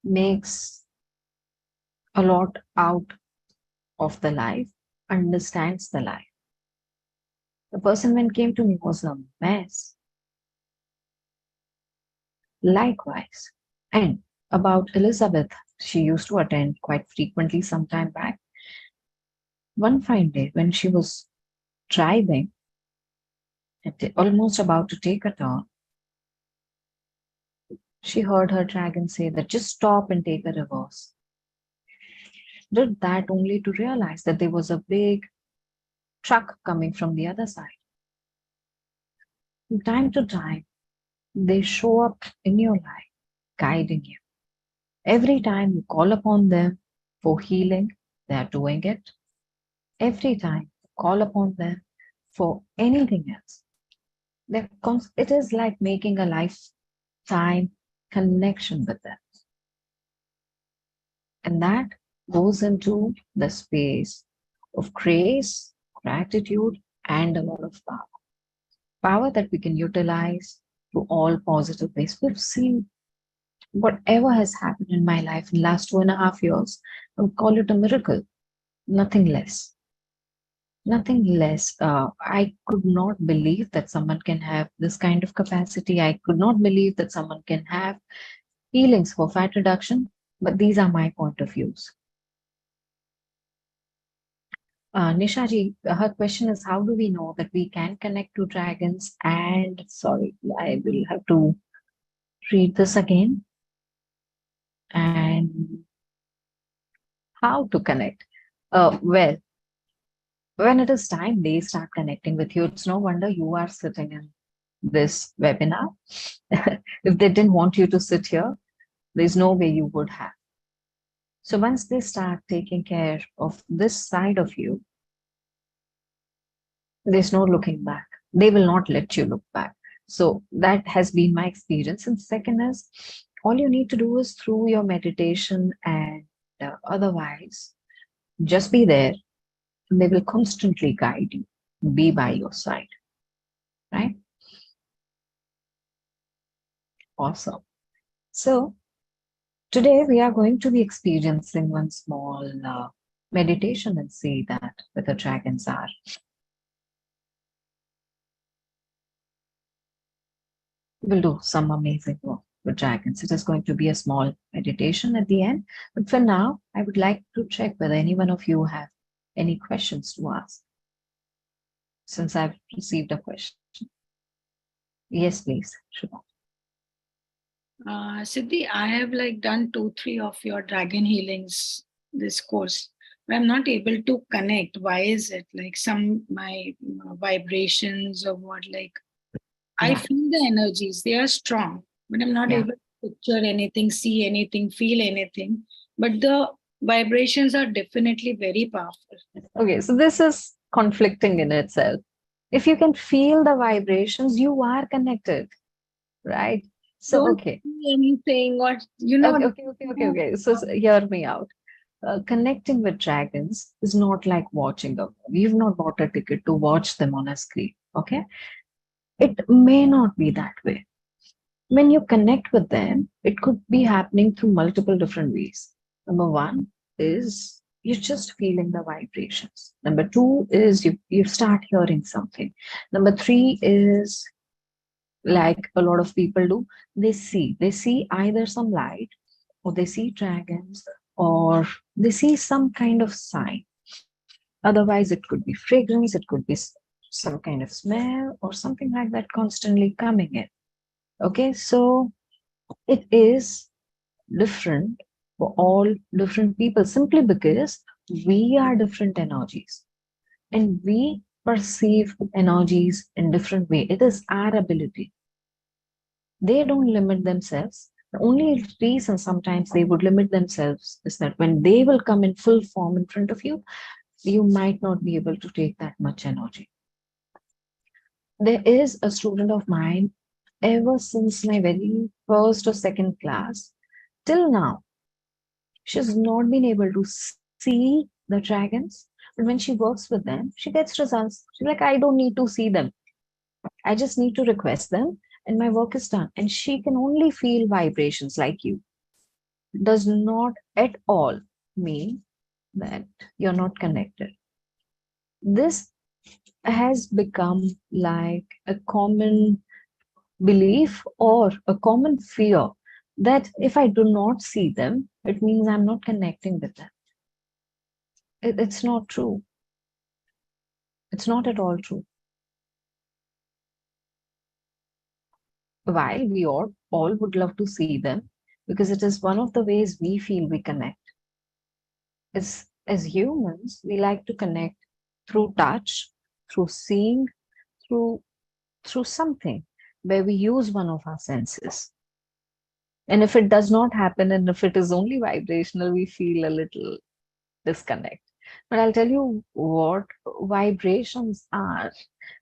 makes a lot out of the life, understands the life. The person when came to me was a mess. Likewise. And about Elizabeth, she used to attend quite frequently some time back. One fine day when she was driving, almost about to take a turn, she heard her dragon say that just stop and take a reverse. Did that only to realize that there was a big truck coming from the other side. From time to time, they show up in your life, guiding you. Every time you call upon them for healing, they are doing it. Every time you call upon them for anything else, it is like making a lifetime connection with them. And that goes into the space of grace, gratitude, and a lot of power. Power that we can utilize to all positive ways. We've seen whatever has happened in my life in the last 2.5 years, I would call it a miracle, nothing less. Nothing less. I could not believe that someone can have this kind of capacity. I could not believe that someone can have healings for fat reduction, but these are my point of views. Nishaji, her question is, how do we know that we can connect to dragons? And sorry, I will have to read this again. And how to connect? Well, when it is time, they start connecting with you. It's no wonder you are sitting in this webinar. If they didn't want you to sit here, there's no way you would have. So once they start taking care of this side of you, there's no looking back. They will not let you look back. So that has been my experience. And second is, all you need to do is through your meditation and otherwise, just be there. And they will constantly guide you, be by your side, right? Awesome. So today we are going to be experiencing one small meditation and see that where the dragons are. We'll do some amazing work with dragons. It is going to be a small meditation at the end. But for now, I would like to check whether any one of you have any questions to ask. Since I've received a question. Yes, please, Shubha. Siddhi, I have like done 2-3 of your dragon healings this course, but I'm not able to connect. Why is it? Like my vibrations or what? Like I Yeah. feel the energies; they are strong, but I'm not Yeah. able to picture anything, see anything, feel anything. But the vibrations are definitely very powerful. Okay, so this is conflicting in itself. If you can feel the vibrations, you are connected, right? So, Don't okay. see anything, or Okay. So hear me out. Connecting with dragons is not like watching a movie. You've not bought a ticket to watch them on a screen. Okay. It may not be that way. When you connect with them, it could be happening through multiple different ways. Number one is you're just feeling the vibrations. Number two is you start hearing something. Number three is like a lot of people do, they see either some light or they see dragons or they see some kind of sign. Otherwise, it could be fragrance, it could be some kind of smell or something like that constantly coming in. Okay, so it is different for all different people simply because we are different energies and we perceive energies in different way. It is our ability. They don't limit themselves. The only reason sometimes they would limit themselves is that when they will come in full form in front of you, you might not be able to take that much energy. There is a student of mine, ever since my very first or second class, till now, she's not been able to see the dragons. But when she works with them, she gets results. She's like, I don't need to see them. I just need to request them and my work is done. And she can only feel vibrations like you. Does not at all mean that you're not connected. This has become like a common belief or a common fear that if I do not see them, it means I'm not connecting with them. It's not true. It's not at all true. While we all would love to see them, because it is one of the ways we feel we connect. As humans, we like to connect through touch, through seeing, through through something where we use one of our senses. And if it does not happen, and if it is only vibrational, we feel a little disconnect. But I'll tell you what, vibrations are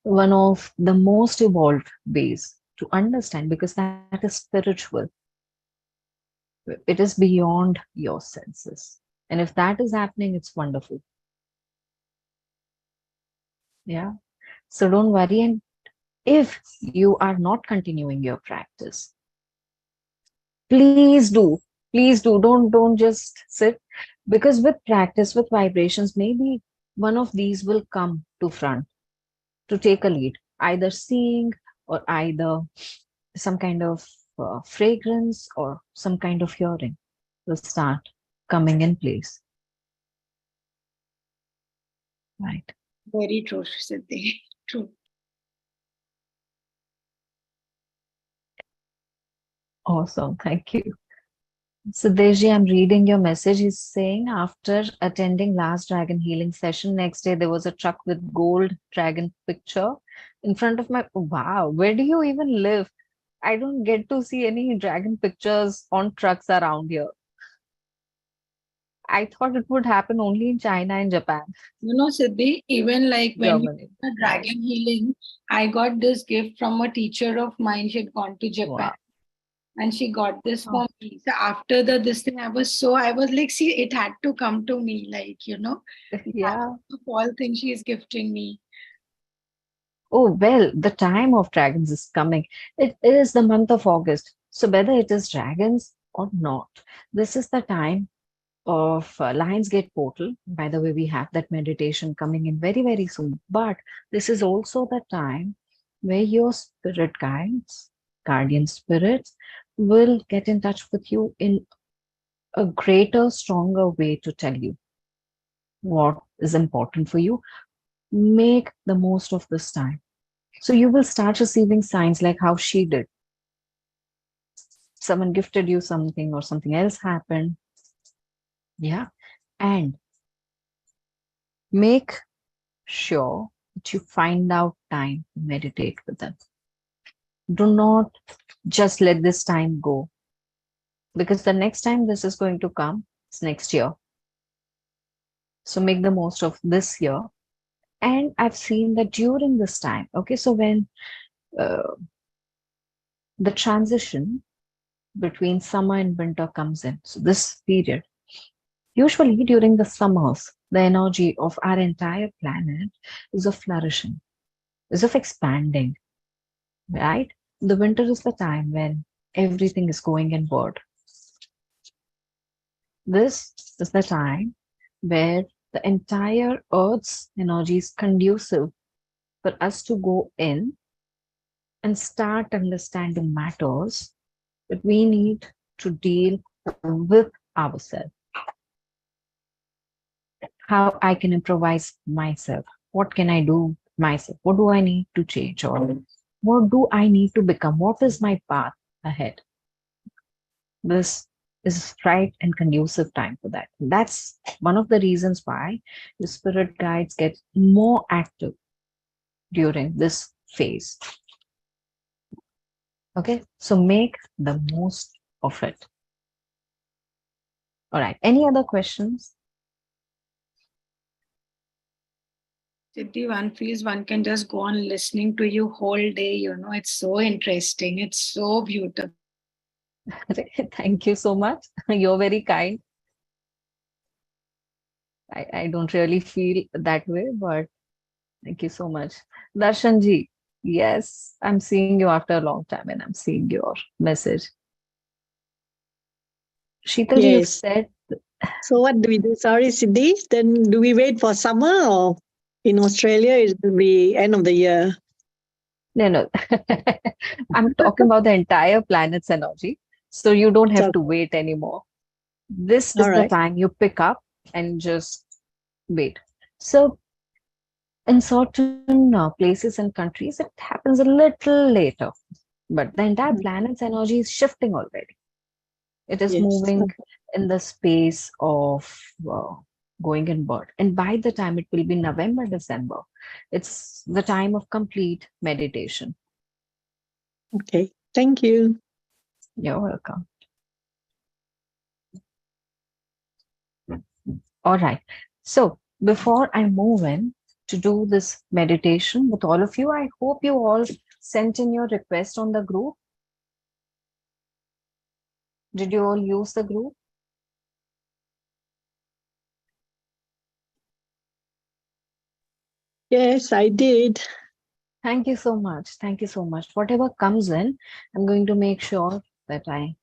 one of the most evolved ways to understand because that is spiritual. It is beyond your senses. And if that is happening, it's wonderful. Yeah. So don't worry. And if you are not continuing your practice, please do. Please do. Don't just sit. Because with practice, with vibrations, maybe one of these will come to front to take a lead, either seeing or either some kind of fragrance or some kind of hearing will start coming in place. Right. Very true, Siddhi. True. Awesome. Thank you. So Deji, I'm reading your message. He's saying after attending last dragon healing session, next day there was a truck with gold dragon picture in front of my. Wow, where do you even live? I don't get to see any dragon pictures on trucks around here. I thought it would happen only in China and Japan, Siddhi, even like when you Germany. did the dragon healing, I got this gift from a teacher of mine. She had gone to Japan. Wow. And she got this Oh. for me. So after this thing, I was like, see, it had to come to me, like, Yeah. of all things she is gifting me. Oh, well, the time of dragons is coming. It is the month of August. So whether it is dragons or not, this is the time of Lionsgate portal. By the way, we have that meditation coming in very, very soon. But this is also the time where your spirit guides, guardian spirits will get in touch with you in a greater, stronger way to tell you what is important for you. Make the most of this time. So you will start receiving signs like how she did. Someone gifted you something or something else happened. Yeah. And make sure that you find out time to meditate with them. Do not just let this time go, because the next time this is going to come is next year. So make the most of this year. And I've seen that during this time, okay, so when the transition between summer and winter comes in, so this period, usually during the summers, the energy of our entire planet is of flourishing, is of expanding, right? The winter is the time when everything is going inward. This is the time where the entire Earth's energy is conducive for us to go in and start understanding matters that we need to deal with ourselves. How I can improvise myself. What can I do myself? What do I need to change? Or what do I need to become? What is my path ahead? This is right and conducive time for that. That's one of the reasons why the spirit guides get more active during this phase. Okay, so make the most of it. All right, any other questions? Siddhi, one feels one can just go on listening to you whole day. It's so interesting. It's so beautiful. Thank you so much. You're very kind. I don't really feel that way, but thank you so much. Darshanji, yes, I'm seeing you after a long time and I'm seeing your message. Sheetal, you Yes. said, So what do we do? Sorry, Siddhi. Then do we wait for summer, or in Australia it will be end of the year? no. I'm talking about the entire planet's energy. So you don't have So- to wait anymore. This is All the right. time you pick up and just wait. So in certain places and countries, it happens a little later, but the entire planet's energy is shifting already. It is Yes. moving in the space of going inward. And by the time it will be November, December, it's the time of complete meditation. Okay. Thank you. You're welcome. All right. So before I move in to do this meditation with all of you, I hope you all sent in your request on the group. Did you all use the group? Yes, I did. Thank you so much. Thank you so much. Whatever comes in, I'm going to make sure that I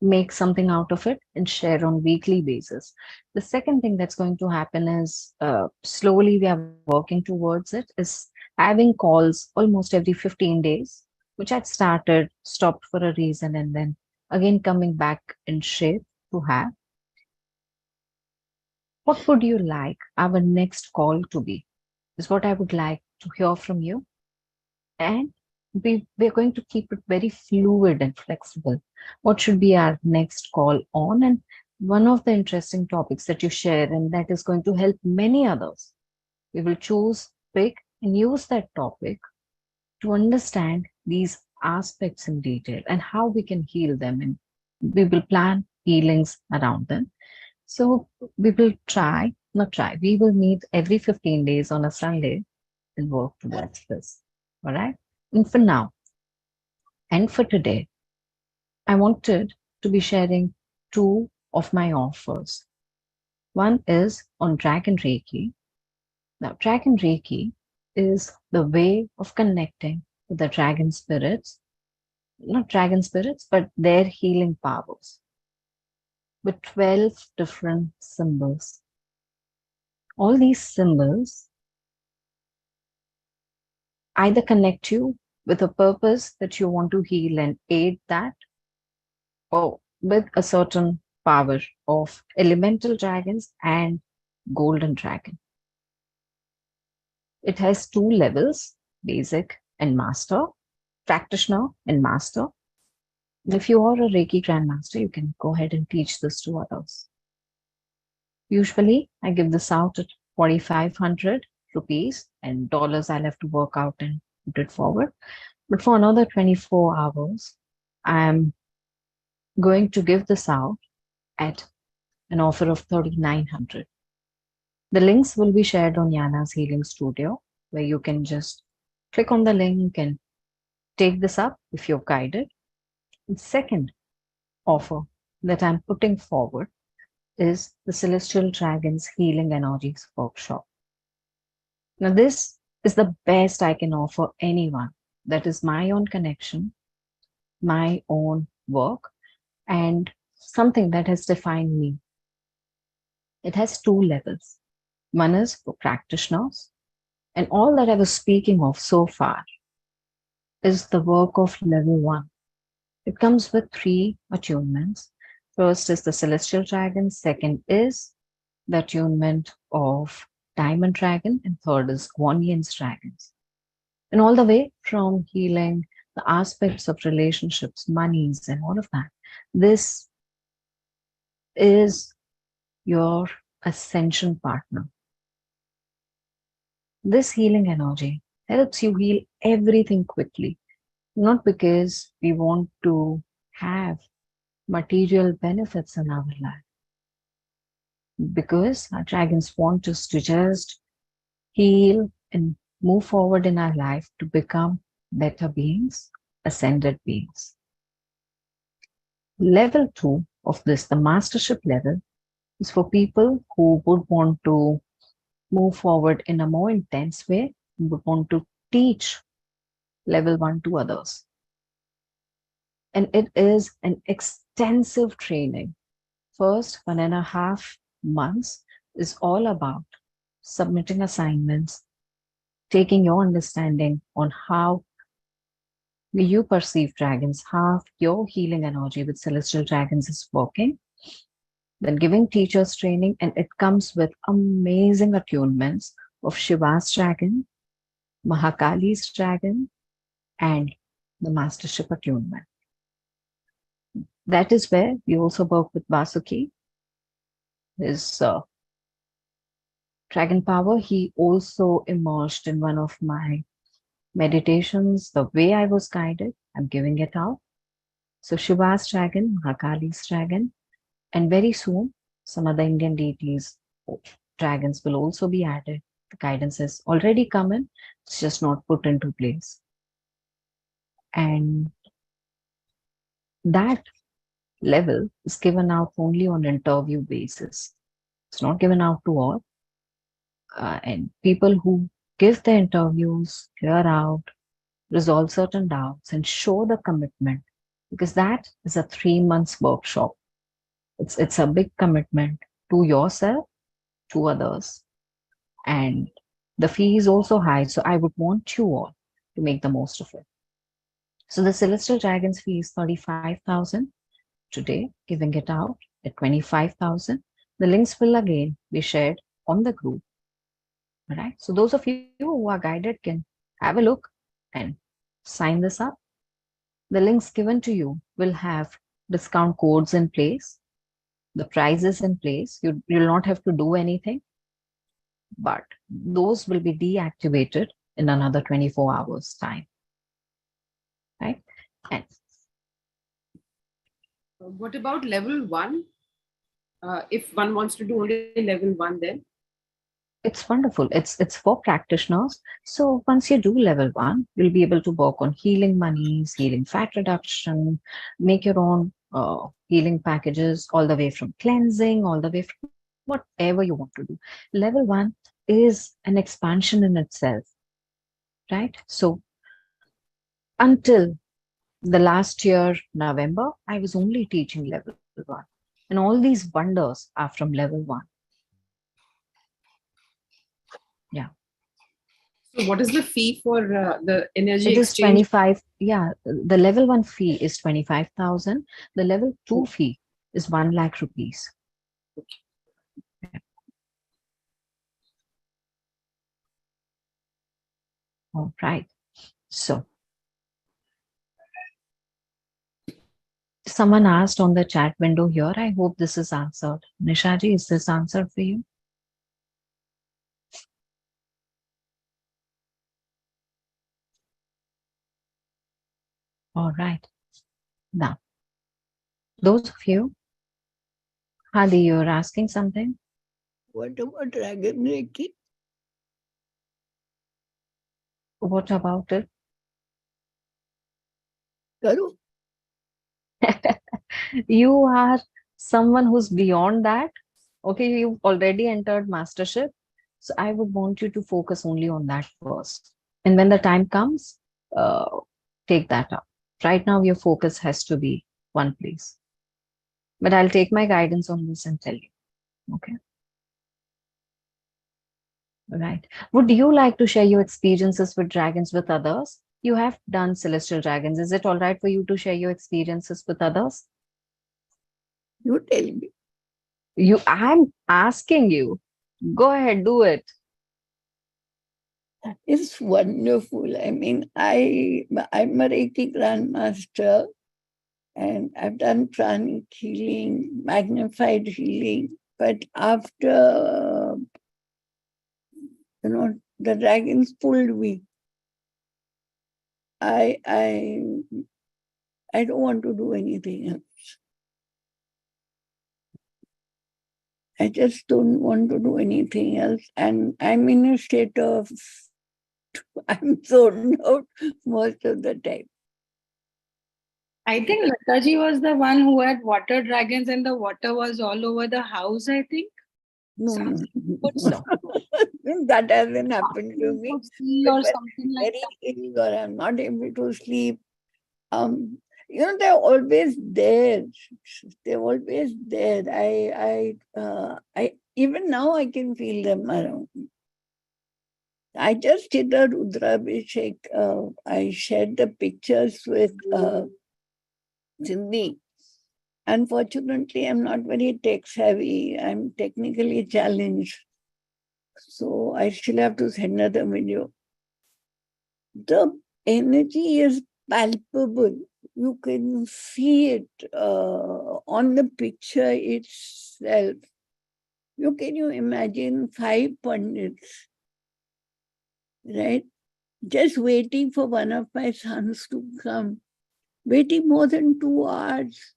make something out of it and share on weekly basis. The second thing that's going to happen is slowly we are working towards it, is having calls almost every 15 days, which had started, stopped for a reason, and then again coming back in shape to have. What would you like our next call to be? Is what I would like to hear from you. And we're going to keep it very fluid and flexible. What should be our next call on? And one of the interesting topics that you share, and that is going to help many others. We will choose, pick, and use that topic to understand these aspects in detail and how we can heal them. And we will plan healings around them. So we will we will meet every 15 days on a Sunday and work towards this. All right. And for now, and for today, I wanted to be sharing two of my offers. One is on Dragon Reiki. Now, Dragon Reiki is the way of connecting with the dragon spirits, not dragon spirits, but their healing powers with 12 different symbols. All these symbols either connect you with a purpose that you want to heal and aid that, or with a certain power of elemental dragons and golden dragon. It has 2 levels, basic and master, practitioner and master. And if you are a Reiki Grandmaster, you can go ahead and teach this to others. Usually, I give this out at 4,500 rupees, and dollars I'll have to work out and put it forward. But for another 24 hours, I'm going to give this out at an offer of 3,900. The links will be shared on Yana's Healing Studio, where you can just click on the link and take this up if you're guided. The second offer that I'm putting forward is the Celestial Dragons Healing Energies Workshop. Now, this is the best I can offer anyone. That is my own connection, my own work, and something that has defined me. It has 2 levels. One is for practitioners, and all that I was speaking of so far is the work of level 1. It comes with 3 attunements. First is the Celestial Dragon, second is the attunement of Diamond Dragon, and third is Guan Yin's Dragons. And all the way from healing the aspects of relationships, monies, and all of that, this is your ascension partner. This healing energy helps you heal everything quickly, not because we want to have material benefits in our life, because our dragons want us to just heal and move forward in our life to become better beings, ascended beings. Level 2 of this, the mastership level, is for people who would want to move forward in a more intense way, would want to teach level 1 to others. And it is an extensive training. First 1.5 months is all about submitting assignments, taking your understanding on how you perceive dragons, how your healing energy with Celestial Dragons is working, then giving teachers training, and it comes with amazing attunements of Shiva's dragon, Mahakali's dragon, and the mastership attunement. That is where we also work with Vasuki, his dragon power. He also emerged in one of my meditations. The way I was guided, I'm giving it out. So Shiva's dragon, Mahakali's dragon, and very soon some other Indian deities, dragons will also be added. The guidance has already come in, it's just not put into place. And that level is given out only on interview basis. It's not given out to all. And people who give the interviews, clear out, resolve certain doubts, and show the commitment, because that is a 3 months workshop. It's a big commitment to yourself, to others, and the fee is also high. So I would want you all to make the most of it. So the Celestial Dragons fee is 35,000 today, giving it out at 25,000. The links will again be shared on the group. All right. So those of you who are guided can have a look and sign this up. The links given to you will have discount codes in place, the prices in place. You'll not have to do anything, but those will be deactivated in another 24 hours time. Right? And what about level 1? If one wants to do only level 1, then? it's wonderful. It's for practitioners. So once you do level 1, you'll be able to work on healing monies, healing fat reduction, make your own healing packages, all the way from cleansing, all the way from whatever you want to do. Level 1 is an expansion in itself, right? So until the last year, November, I was only teaching level 1. And all these wonders are from level 1. Yeah. So what is the fee for the energy It is exchange? 25. Yeah, the level 1 fee is 25,000. The level 2 fee is 1 lakh rupees. All right. So someone asked on the chat window here. I hope this is answered. Nishaji, is this answered for you? All right. Now, those of you, Hadi, you're asking something? What about Dragon Reiki? What about it? Karu? You are someone who's beyond that. Okay, you've already entered mastership. So I would want you to focus only on that first. And when the time comes, uh, take that up. Right now, your focus has to be one place. But I'll take my guidance on this and tell you. Okay. All right. Would you like to share your experiences with dragons with others? You have done celestial dragons. Is it all right for you to share your experiences with others? You tell me. I'm asking you. Go ahead, do it. It's wonderful. I mean, I'm a Reiki grandmaster and I've done pranic healing, magnified healing. But after, the dragons pulled me, I don't want to do anything else. I just don't want to do anything else. And I'm in a state of, I'm zoned out most of the time. I think Lataji was the one who had water dragons and the water was all over the house, I think. No, Something No. that hasn't happened to me. or something like Very that. ill or I'm not able to sleep. They're always there. They're always there. I even now I can feel them around me. I just did a Rudrabhishek. I shared the pictures with Cindy. Unfortunately, I'm not very tech savvy. I'm technically challenged. So I still have to send her the video. The energy is palpable. You can see it on the picture itself. Can you imagine 5 pandits, right? Just waiting for one of my sons to come, waiting more than 2 hours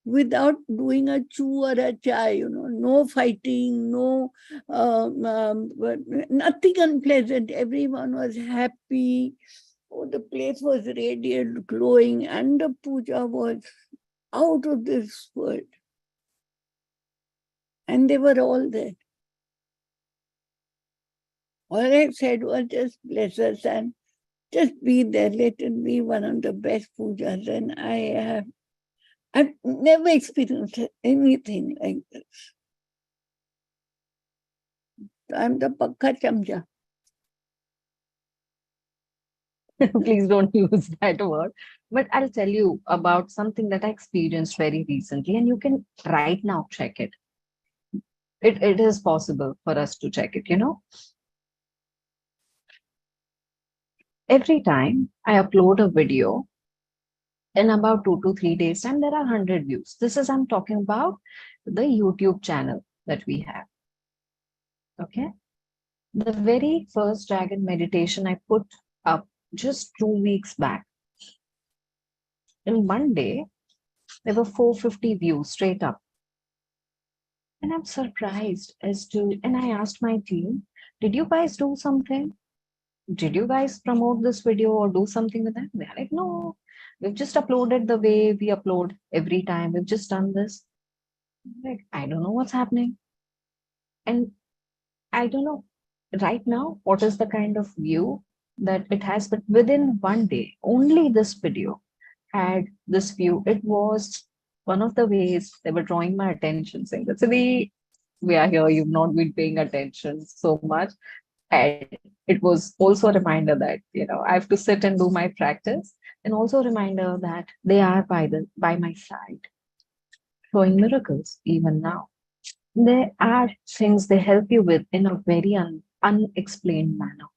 without doing a chew or a chai, no fighting, no, nothing unpleasant. Everyone was happy. Oh, the place was radiant, glowing, and the puja was out of this world. And they were all there. All I said was just bless us and just be there. Let it be one of the best pujas. And I've never experienced anything like this. I'm the pakka chamja. Please don't use that word. But I'll tell you about something that I experienced very recently, and you can right now check it. It is possible for us to check it, Every time I upload a video, in about 2 to 3 days time, there are 100 views. I'm talking about the YouTube channel that we have. Okay. The very first dragon meditation I put up just 2 weeks back. In one day, there were 450 views straight up. And I'm surprised and I asked my team, did you guys do something? Did you guys promote this video or do something with that? They're like, no, we've just uploaded the way we upload every time. We've just done this. Like, I don't know what's happening. And I don't know right now what is the kind of view that it has, but within one day, only this video had this view. It was one of the ways they were drawing my attention, saying that, we are here, you've not been paying attention so much. And it was also a reminder that, I have to sit and do my practice, and also a reminder that they are by my side, showing miracles even now. There are things they help you with in a very unexplained manner.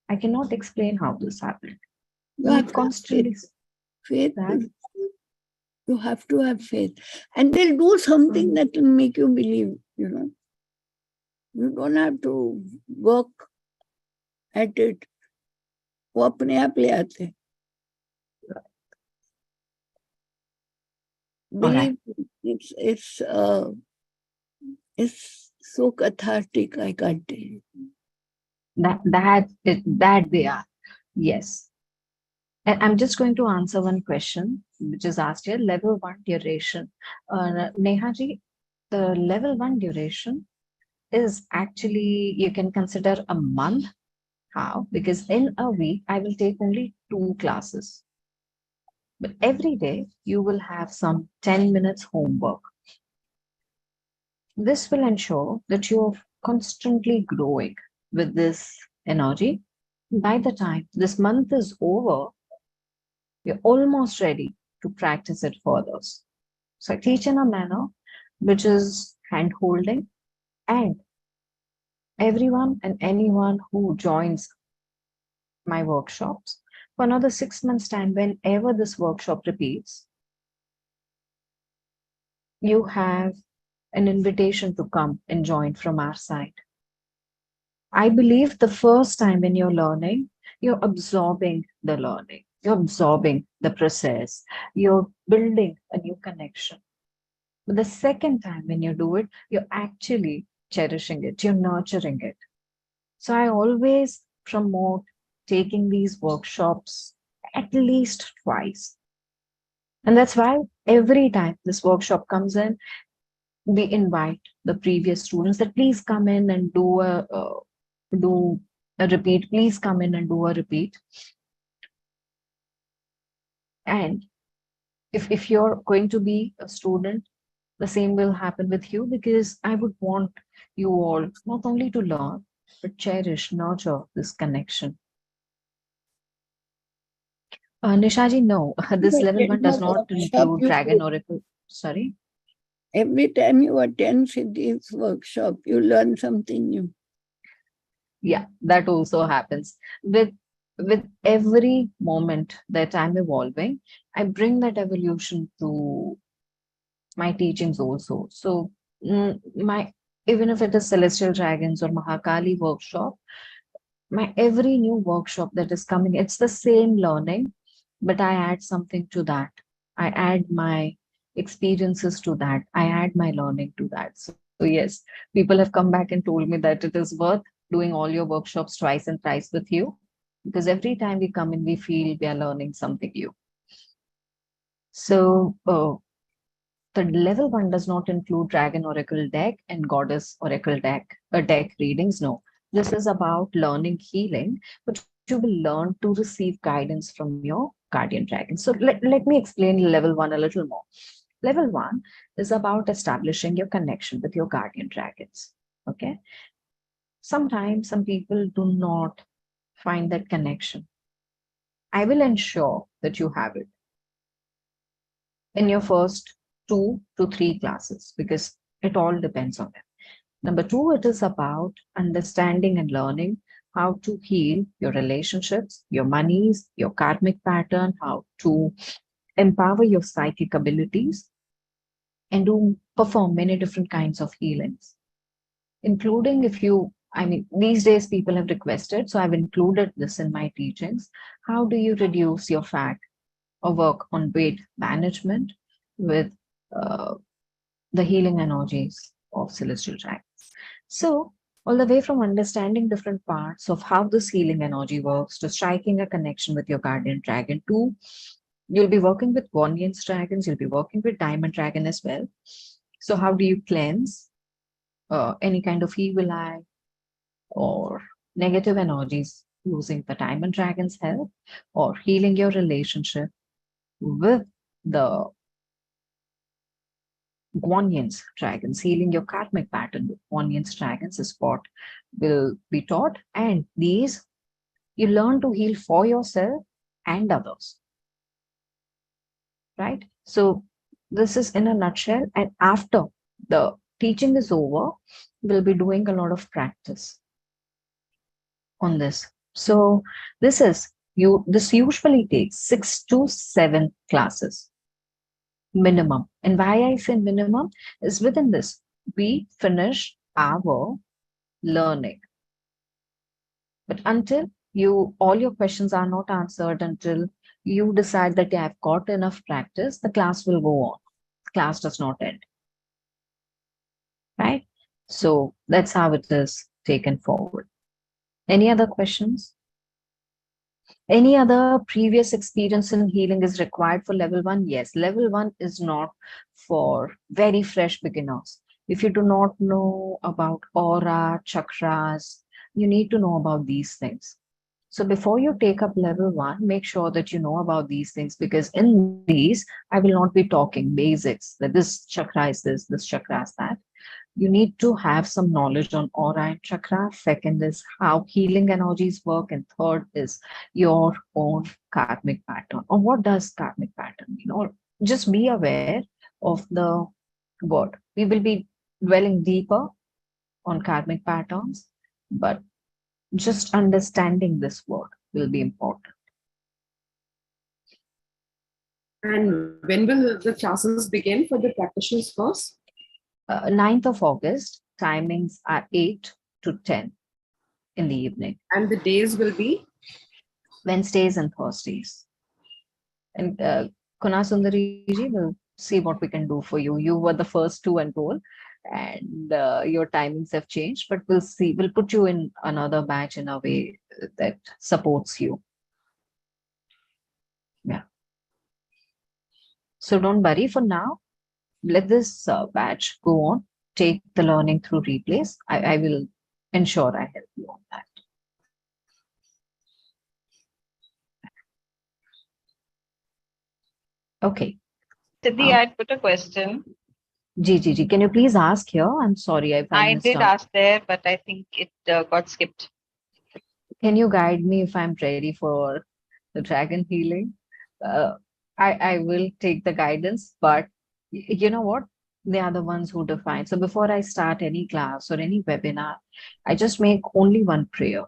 I cannot explain how this happened. You We have to have constantly faith. Faith that is- you have to have faith. And they'll do something that will make you believe, You don't have to work at it. वो अपने आप ले आते हैं. right. Believe it's so cathartic. I can't tell you. that they are. Yes. And I'm just going to answer one question which is asked here. Level 1 duration. Neha ji, the level 1 duration is actually, you can consider a month. How? Because in a week, I will take only 2 classes. But every day, you will have some 10 minutes homework. This will ensure that you're constantly growing with this energy. By the time this month is over, you're almost ready to practice it further. So I teach in a manner which is hand holding, and everyone and anyone who joins my workshops for another 6 months' time, whenever this workshop repeats, you have an invitation to come and join from our side. I believe the first time when you're learning, you're absorbing the learning, you're absorbing the process, you're building a new connection. But the second time when you do it, you're actually cherishing it, you're nurturing it. So I always promote taking these workshops at least twice. And that's why every time this workshop comes in, we invite the previous students that please come in and do a repeat. Please come in and do a repeat. And if you're going to be a student, the same will happen with you, because I would want you all not only to learn, but cherish, nurture this connection. Nishaji, no, this But level in 1 does a not workshop, include you Dragon go- Oracle. Sorry. Every time you attend Siddhi's workshop, you learn something new. Yeah, that also happens with every moment that I'm evolving. I bring that evolution to my teachings also. So my even if it is Celestial Dragons or Mahakali workshop, my every new workshop that is coming, it's the same learning, but I add something to that. I add my experiences to that. I add my learning to that. So yes, people have come back and told me that it is worth doing all your workshops twice and thrice with you, because every time we come in, we feel we are learning something new. So the level 1 does not include Dragon Oracle deck and Goddess Oracle deck readings. No, this is about learning healing, but you will learn to receive guidance from your guardian dragon. So let me explain level 1 a little more. Level 1 is about establishing your connection with your guardian dragons. Okay. Sometimes some people do not find that connection. I will ensure that you have it in your first 2 to 3 classes, because it all depends on them. Number 2, it is about understanding and learning how to heal your relationships, your monies, your karmic pattern, how to empower your psychic abilities, and to perform many different kinds of healings, including these days people have requested, so I've included this in my teachings. How do you reduce your fat or work on weight management with the healing energies of celestial dragons? So, all the way from understanding different parts of how this healing energy works to striking a connection with your guardian dragon, to you'll be working with Guardian's dragons, you'll be working with Diamond Dragon as well. So, how do you cleanse any kind of evil eye or negative energies using the Diamond Dragon's help, or healing your relationship with the Guardian's dragons, healing your karmic pattern with Guardian's dragons is what will be taught. And these You learn to heal for yourself and others, right? So this is in a nutshell. And after the teaching is over, we'll be doing a lot of practice on this. So this usually takes 6 to 7 classes minimum. And why I say minimum is within this, we finish our learning. But until all your questions are not answered, until you decide that you have got enough practice, the class will go on. Class does not end. Right? So that's how it is taken forward. Any other questions? Any other previous experience in healing is required for level 1? Yes, level 1 is not for very fresh beginners. If you do not know about aura, chakras, you need to know about these things. So before you take up level 1, make sure that you know about these things, because in these, I will not be talking basics, that this chakra is this chakra is that. You need to have some knowledge on aura and chakra. Second is how healing energies work. And third is your own karmic pattern. Or what does karmic pattern mean? Or just be aware of the word. We will be dwelling deeper on karmic patterns, but just understanding this word will be important. And when will the classes begin for the practitioners course? 9th of August, timings are 8 to 10 in the evening. And the days will be? Wednesdays and Thursdays. And Kuna Sundariji will see what we can do for you. You were the first to enroll, and your timings have changed, but we'll see. We'll put you in another batch in a way that supports you. Yeah. So don't worry for now. Let this batch go on. Take the learning through replays. I will ensure I help you on that. Okay. Siddhi, I'd put a question. Ji, can you please ask here? I'm sorry, I missed did out. ask there, but I think it got skipped. Can you guide me if I'm ready for the dragon healing? I will take the guidance, but you know what? They are the ones who define. So before I start any class or any webinar, I just make only one prayer,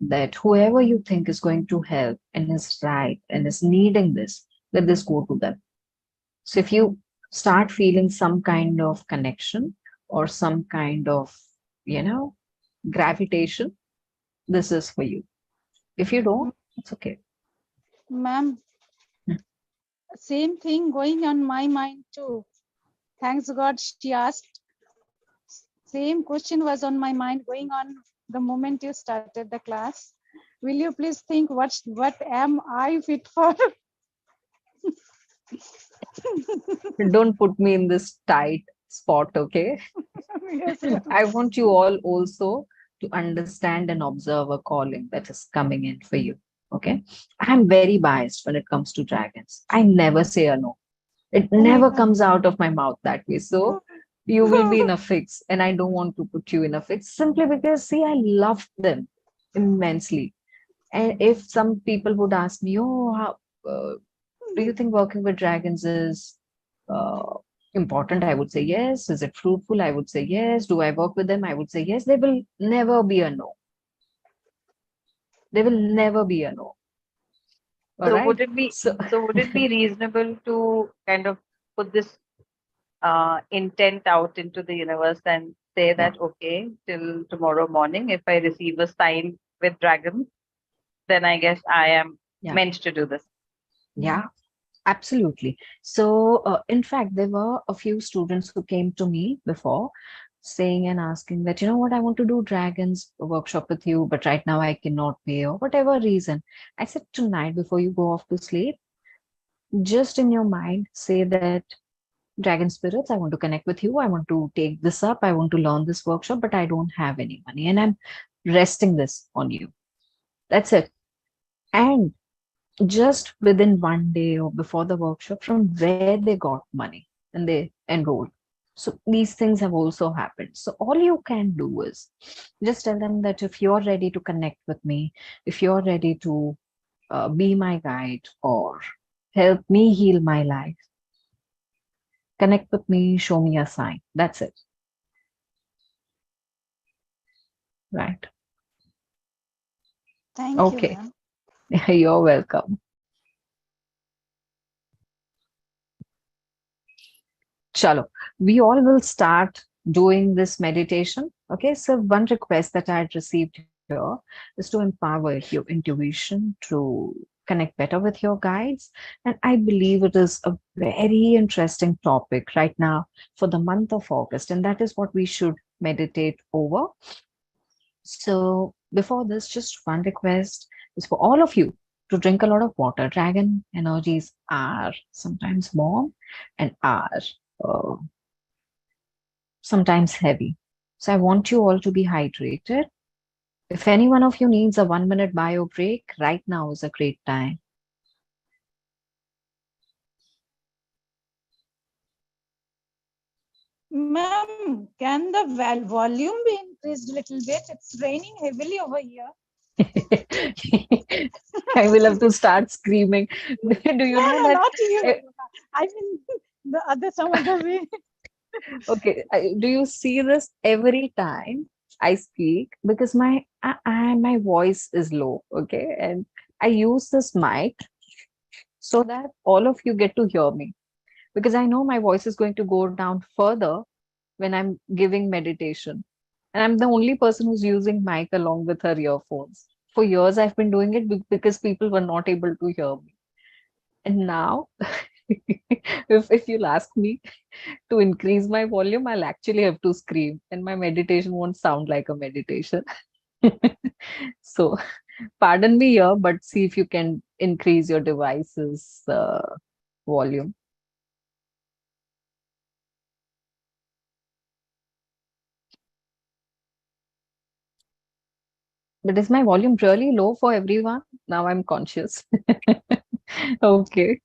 that whoever you think is going to help and is right and is needing this, let this go to them. So if you start feeling some kind of connection or some kind of, gravitation, this is for you. If you don't, it's okay. Ma'am, same thing going on my mind too. Thanks God she asked. Same question was on my mind going on the moment you started the class. Will you please think what am I fit for? Don't put me in this tight spot, okay? Yes, I want you all also to understand and observe a calling that is coming in for you. Okay. I'm very biased when it comes to dragons. I never say a no. It never comes out of my mouth that way. So you will be in a fix, and I don't want to put you in a fix simply because, see, I love them immensely. And if some people would ask me, oh, how do you think working with dragons is important? I would say yes. Is it fruitful? I would say yes. Do I work with them? I would say yes. There will never be a no. There will never be a no. All So right? would it be So would it be reasonable to kind of put this intent out into the universe and say that, okay, till tomorrow morning, if I receive a sign with dragons, then I guess I am meant to do this. yeah, absolutely. So in fact, there were a few students who came to me before saying and asking that, you know what, I want to do dragons workshop with you, but right now I cannot pay, or whatever reason. I said, tonight before you go off to sleep, just in your mind say that, dragon spirits, I want to connect with you. I want to take this up. I want to learn this workshop, but I don't have any money, and I'm resting this on you. That's it. And just within one day or before the workshop, from where they got money and they enrolled, So these things have also happened. So all you can do is just tell them that if you're ready to connect with me, if you're ready to be my guide or help me heal my life, connect with me, show me a sign. That's it. Right. Thank you, Okay. ma'am. You're welcome. Chalo, we all will start doing this meditation. Okay, so one request that I had received here is to empower your intuition to connect better with your guides. And I believe it is a very interesting topic right now for the month of August, and that is what we should meditate over. So before this, just one request is for all of you to drink a lot of water. Dragon energies are sometimes warm and are uh, sometimes heavy. So I want you all to be hydrated. If any one of you needs a 1 minute bio break, right now is a great time. Ma'am, can the volume be increased a little bit? It's raining heavily over here. I will have to start screaming. Do you know No, that? not you. I mean, some other way. Okay, do you see this every time I speak? Because my voice is low, okay, and I use this mic so that all of you get to hear me. Because I know my voice is going to go down further when I'm giving meditation, and I'm the only person who's using mic along with her earphones. For years, I've been doing it because people were not able to hear me, and now, if you'll ask me to increase my volume, I'll actually have to scream, and my meditation won't sound like a meditation. So, pardon me here, but see if you can increase your device's volume. But is my volume really low for everyone? Now I'm conscious. Okay.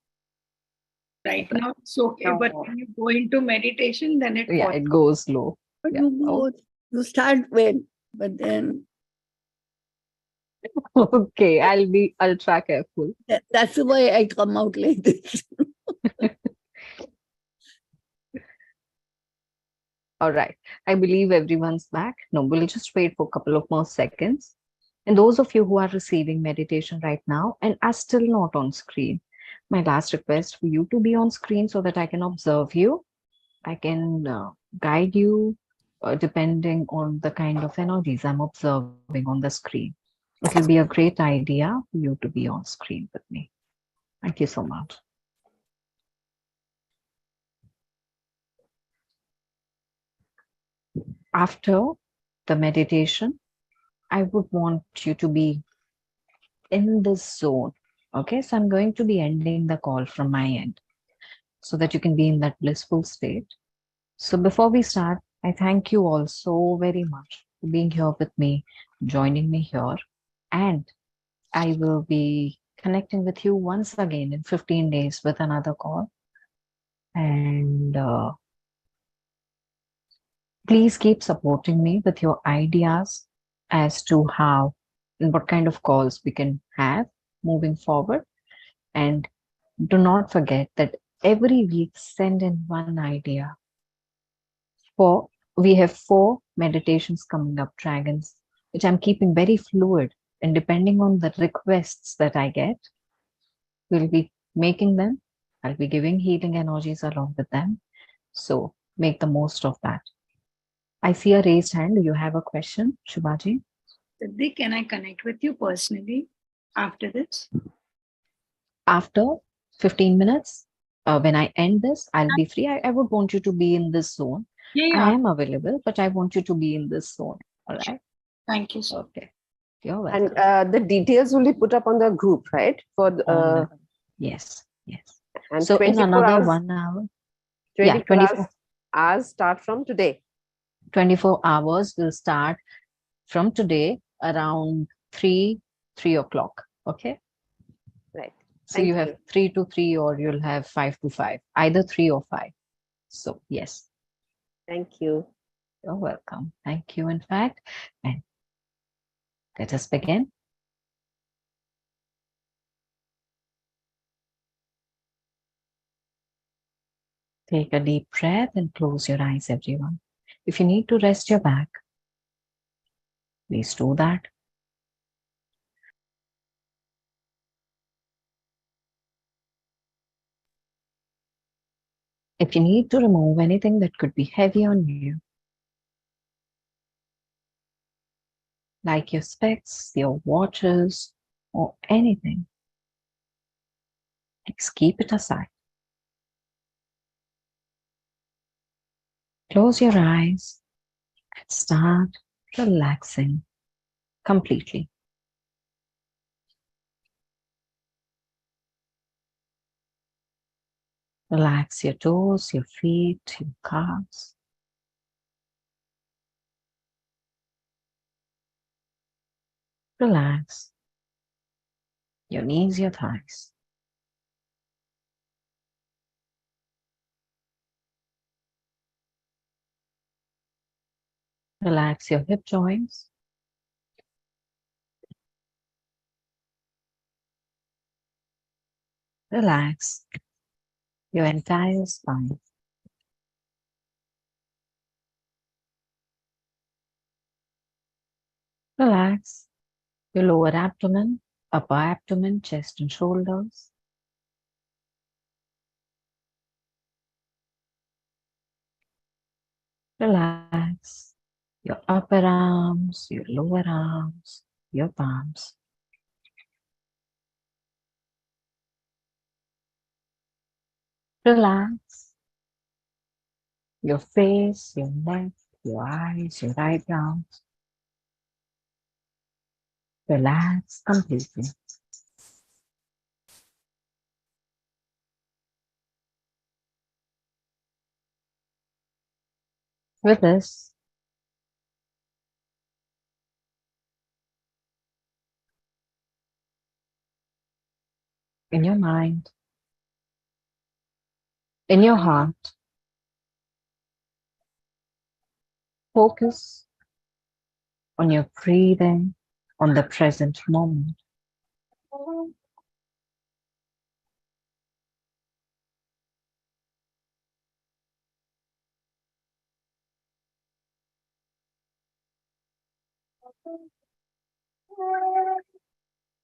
Right now it's okay, but when you go into meditation, then it Yeah, falls. it goes low. But Yeah. you start well, but then Okay, I'll try careful. that's why I come out like this. All right. I believe everyone's back. No, we'll just wait for a couple of more seconds. And those of you who are receiving meditation right now and are still not on screen, my last request for you to be on screen so that I can observe you. I can guide you depending on the kind of energies I'm observing on the screen. It will be a great idea for you to be on screen with me. Thank you so much. After the meditation, I would want you to be in this zone. Okay, so I'm going to be ending the call from my end so that you can be in that blissful state. So before we start, I thank you all so very much for being here with me, joining me here. And I will be connecting with you once again in 15 days with another call. And please keep supporting me with your ideas as to how and what kind of calls we can have moving forward. And do not forget that every week send in one idea. We have 4 meditations coming up, dragons, which I'm keeping very fluid. And depending on the requests that I get, we'll be making them. I'll be giving healing energies along with them. So make the most of that. I see a raised hand. Do you have a question, Shubhaji? Siddhi, can I connect with you personally after this? After 15 minutes, when I end this, I'll be free. I would want you to be in this zone. Yeah. I am available, but I want you to be in this zone. All right. Thank you, sir. Okay. You're welcome. And the details will be put up on the group, right? Yes. And So in 24 another hours, 1 hour. 24 hours start from today. 24 hours will start from today around 3 o'clock. Okay. Right. So Thank you have you. 3 to 3 or you'll have 5 to 5, either 3 or 5. So yes. Thank you. You're welcome. Thank you, in fact. And let us begin. Take a deep breath and close your eyes, everyone. If you need to rest your back, please do that. If you need to remove anything that could be heavy on you, like your specs, your watches, or anything, please keep it aside. Close your eyes and start relaxing completely. Relax your toes, your feet, your calves. Relax your knees, your thighs. Relax your hip joints. Relax your entire spine. Relax your lower abdomen, upper abdomen, chest and shoulders. Relax your upper arms, your lower arms, your palms. Relax your face, your neck, your eyes, your eyebrows. Relax completely. With this, in your mind, in your heart, focus on your breathing, on the present moment.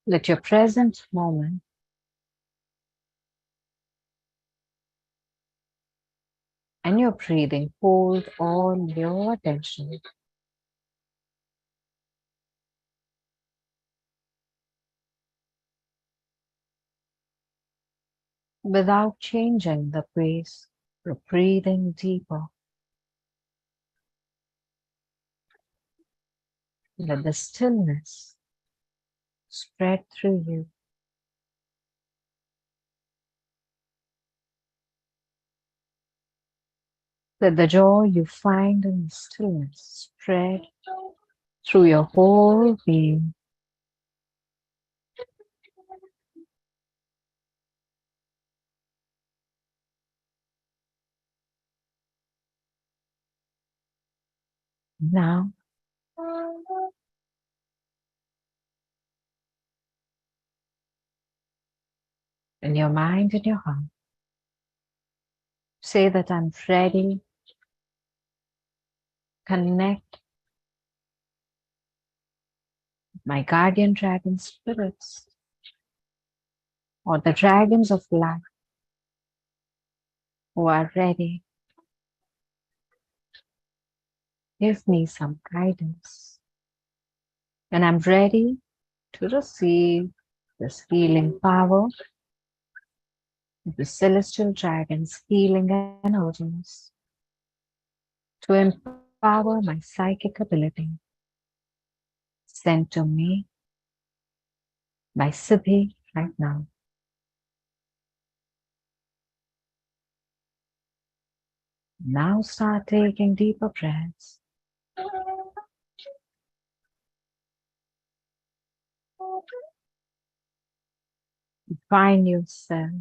Let your present moment and your breathing hold all your attention. Without changing the pace or breathing deeper. Let the stillness spread through you. Let the joy you find in stillness spread through your whole being. Now, in your mind and your heart, say that I'm ready. Connect my guardian dragon spirits or the dragons of life who are ready. Give me some guidance. And I'm ready to receive this healing power of the celestial dragon's healing energies to empower my psychic ability sent to me by Siddhi right now. Now start taking deeper breaths. Find yourself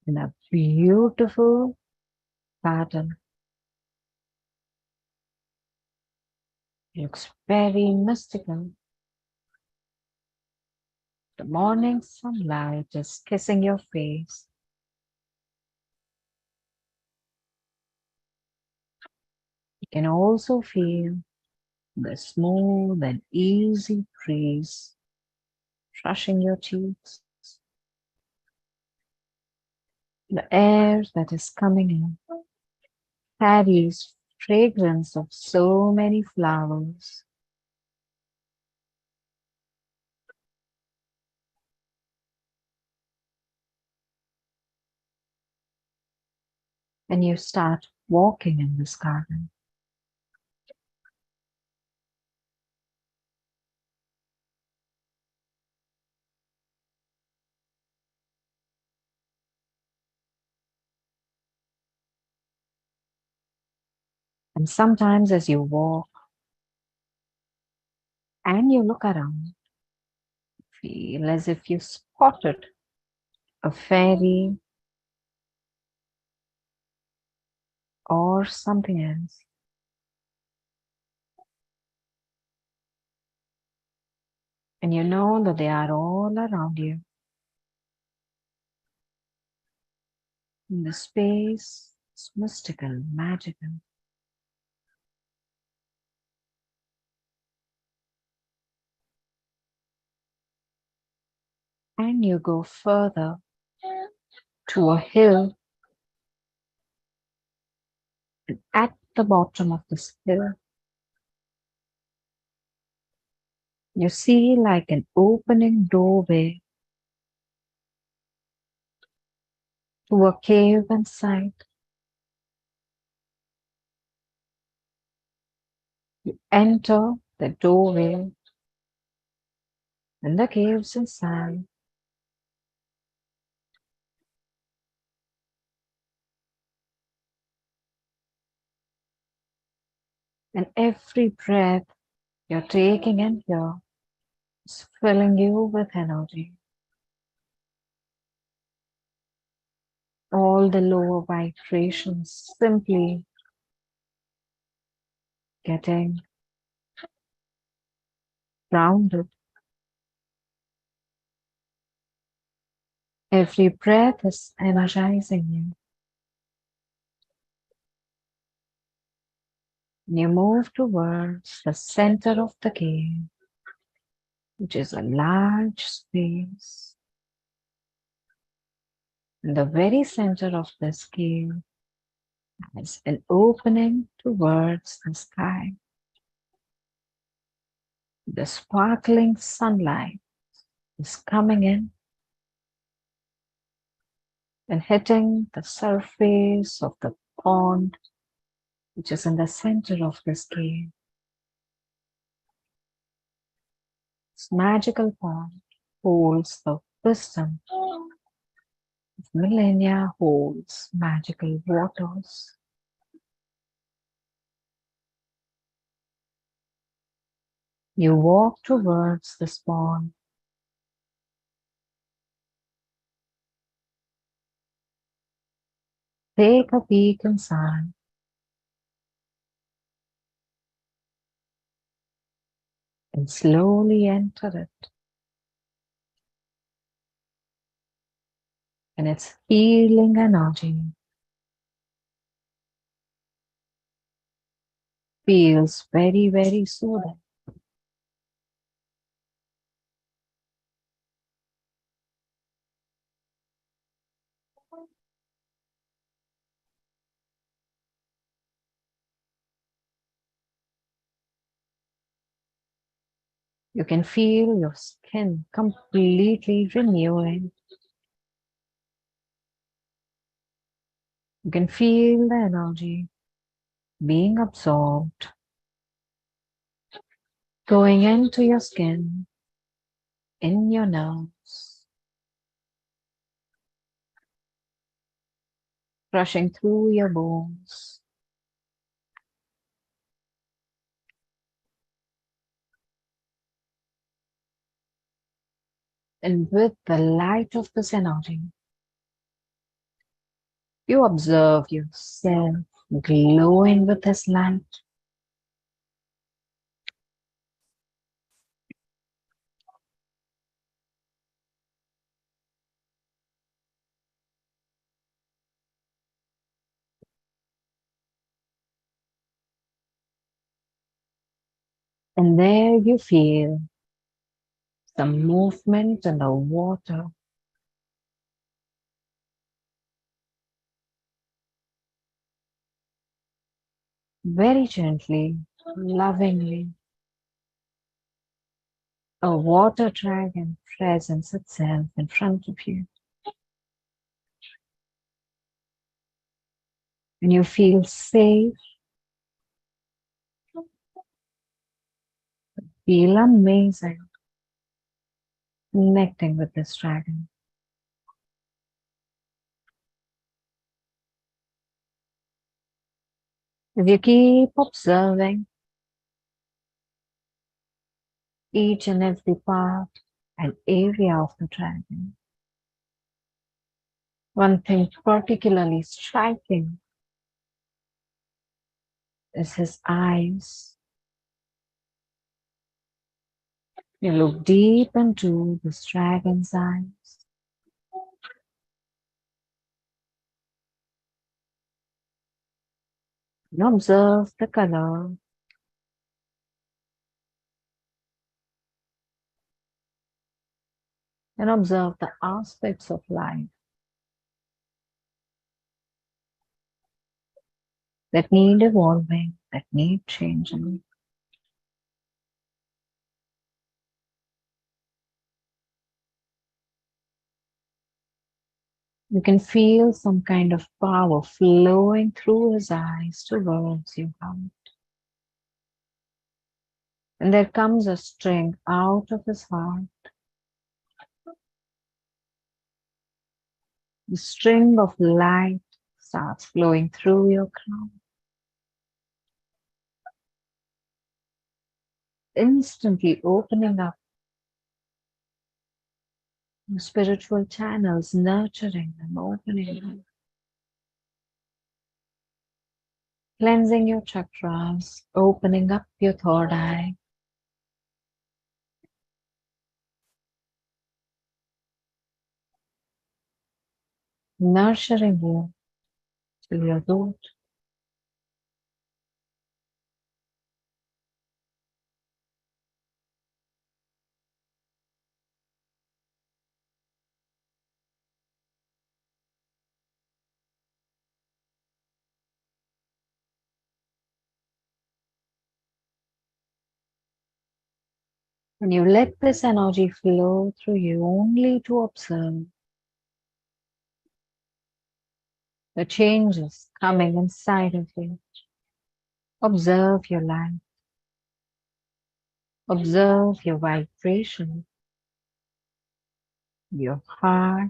in a beautiful garden. It looks very mystical. The morning sunlight is kissing your face. You can also feel the smooth and easy breeze brushing your cheeks. The air that is coming in carries fragrance of so many flowers. And you start walking in this garden. And sometimes as you walk and you look around, feel as if you spotted a fairy or something else. And you know that they are all around you. The space is mystical, magical. And you go further to a hill. And at the bottom of this hill, you see like an opening doorway to a cave inside. You enter the doorway and the caves inside. And every breath you're taking in here is filling you with energy. All the lower vibrations simply getting grounded. Every breath is energizing you. You move towards the center of the cave, which is a large space. In the very center of this cave is an opening towards the sky. The sparkling sunlight is coming in and hitting the surface of the pond, which is in the center of this cave. This magical pond holds the wisdom of millennia, holds magical waters. You walk towards this pond. Take a peek inside. And slowly enter it. And its healing energy feels very, very soothing. You can feel your skin completely renewing. You can feel the energy being absorbed, going into your skin, in your nerves, rushing through your bones. And with the light of this energy, You observe yourself glowing with this light. And there you feel some movement in the water. Very gently, lovingly, a water dragon presents itself in front of you. And you feel safe, feel amazing, connecting with this dragon. If you keep observing each and every part and area of the dragon, one thing particularly striking is his eyes. You look deep into this dragon's eyes. And observe the color. And observe the aspects of life that need evolving, that need changing. You can feel some kind of power flowing through his eyes towards your heart. And there comes a string out of his heart. The string of light starts flowing through your crown. Instantly opening up your spiritual channels, nurturing them, opening them. Cleansing your chakras, opening up your third eye. Nurturing you to your root. And you let this energy flow through you only to observe the changes coming inside of you. Observe your life. Observe your vibration, your heart,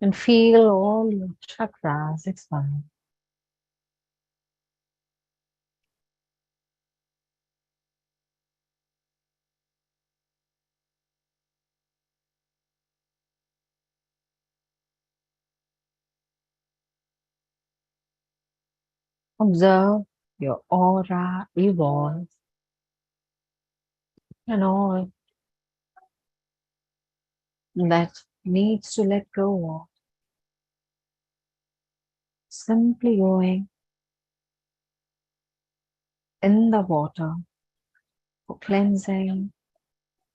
and feel all your chakras expand. Observe your aura evolve and all that needs to let go of. Simply going in the water for cleansing,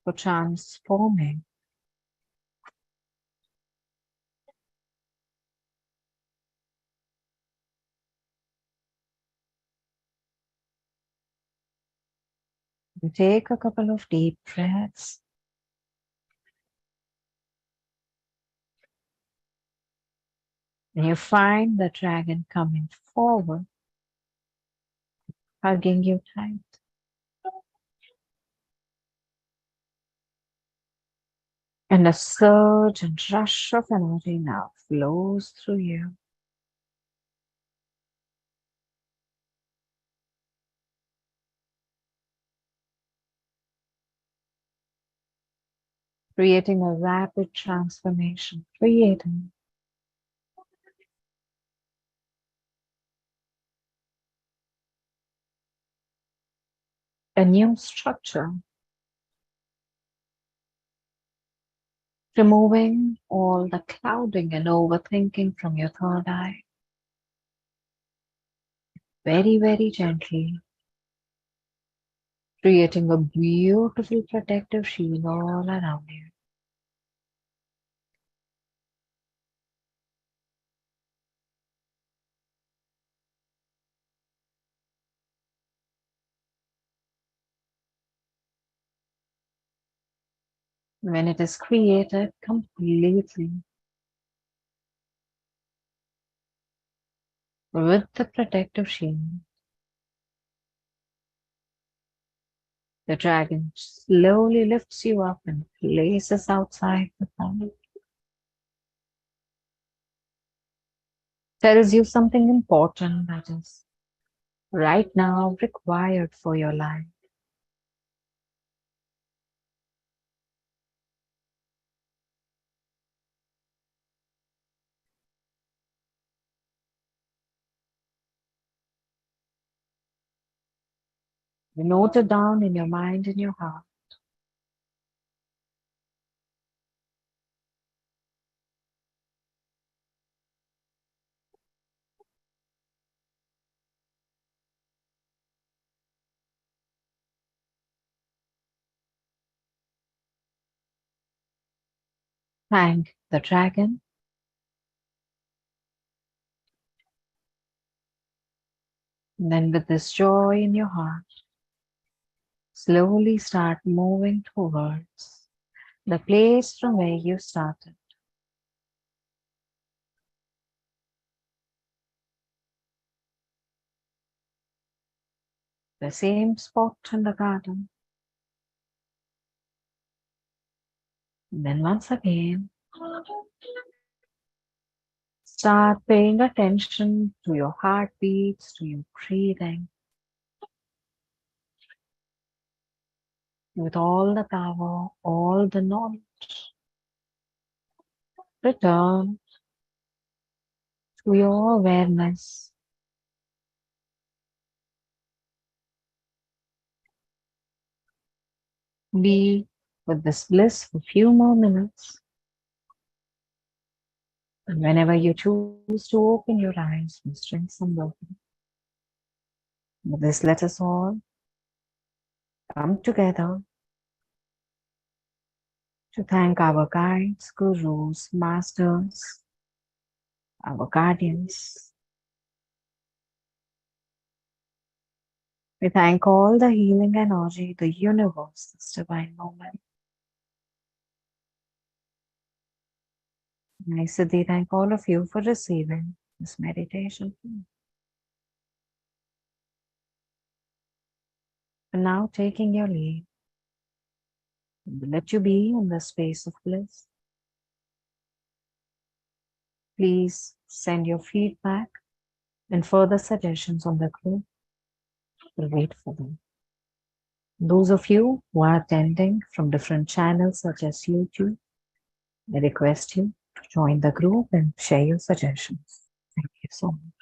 for transforming. You take a couple of deep breaths. And you find the dragon coming forward, hugging you tight. And a surge and rush of energy now flows through you. creating a rapid transformation, creating a new structure, removing all the clouding and overthinking from your third eye. Very, very gently, creating a beautiful protective shield all around you. When it is created completely with the protective shield, the dragon slowly lifts you up and places outside the pond. Tells you something important that is right now required for your life. You note it down in your mind and your heart. Thank the dragon. Then with this joy in your heart, slowly start moving towards the place from where you started. The same spot in the garden. Then once again, start paying attention to your heartbeats, to your breathing. With all the power, all the knowledge, return to your awareness. Be with this bliss for a few more minutes. And whenever you choose to open your eyes, Mr. Strength and welcome. With this, let us all come together to thank our guides, gurus, masters, our guardians. We thank all the healing energy, the universe, this divine moment. I, Siddhi, thank all of you for receiving this meditation. And now taking your leave, let you be in the space of bliss. Please send your feedback and further suggestions on the group. We'll wait for them. Those of you who are attending from different channels such as YouTube, I request you to join the group and share your suggestions. Thank you so much.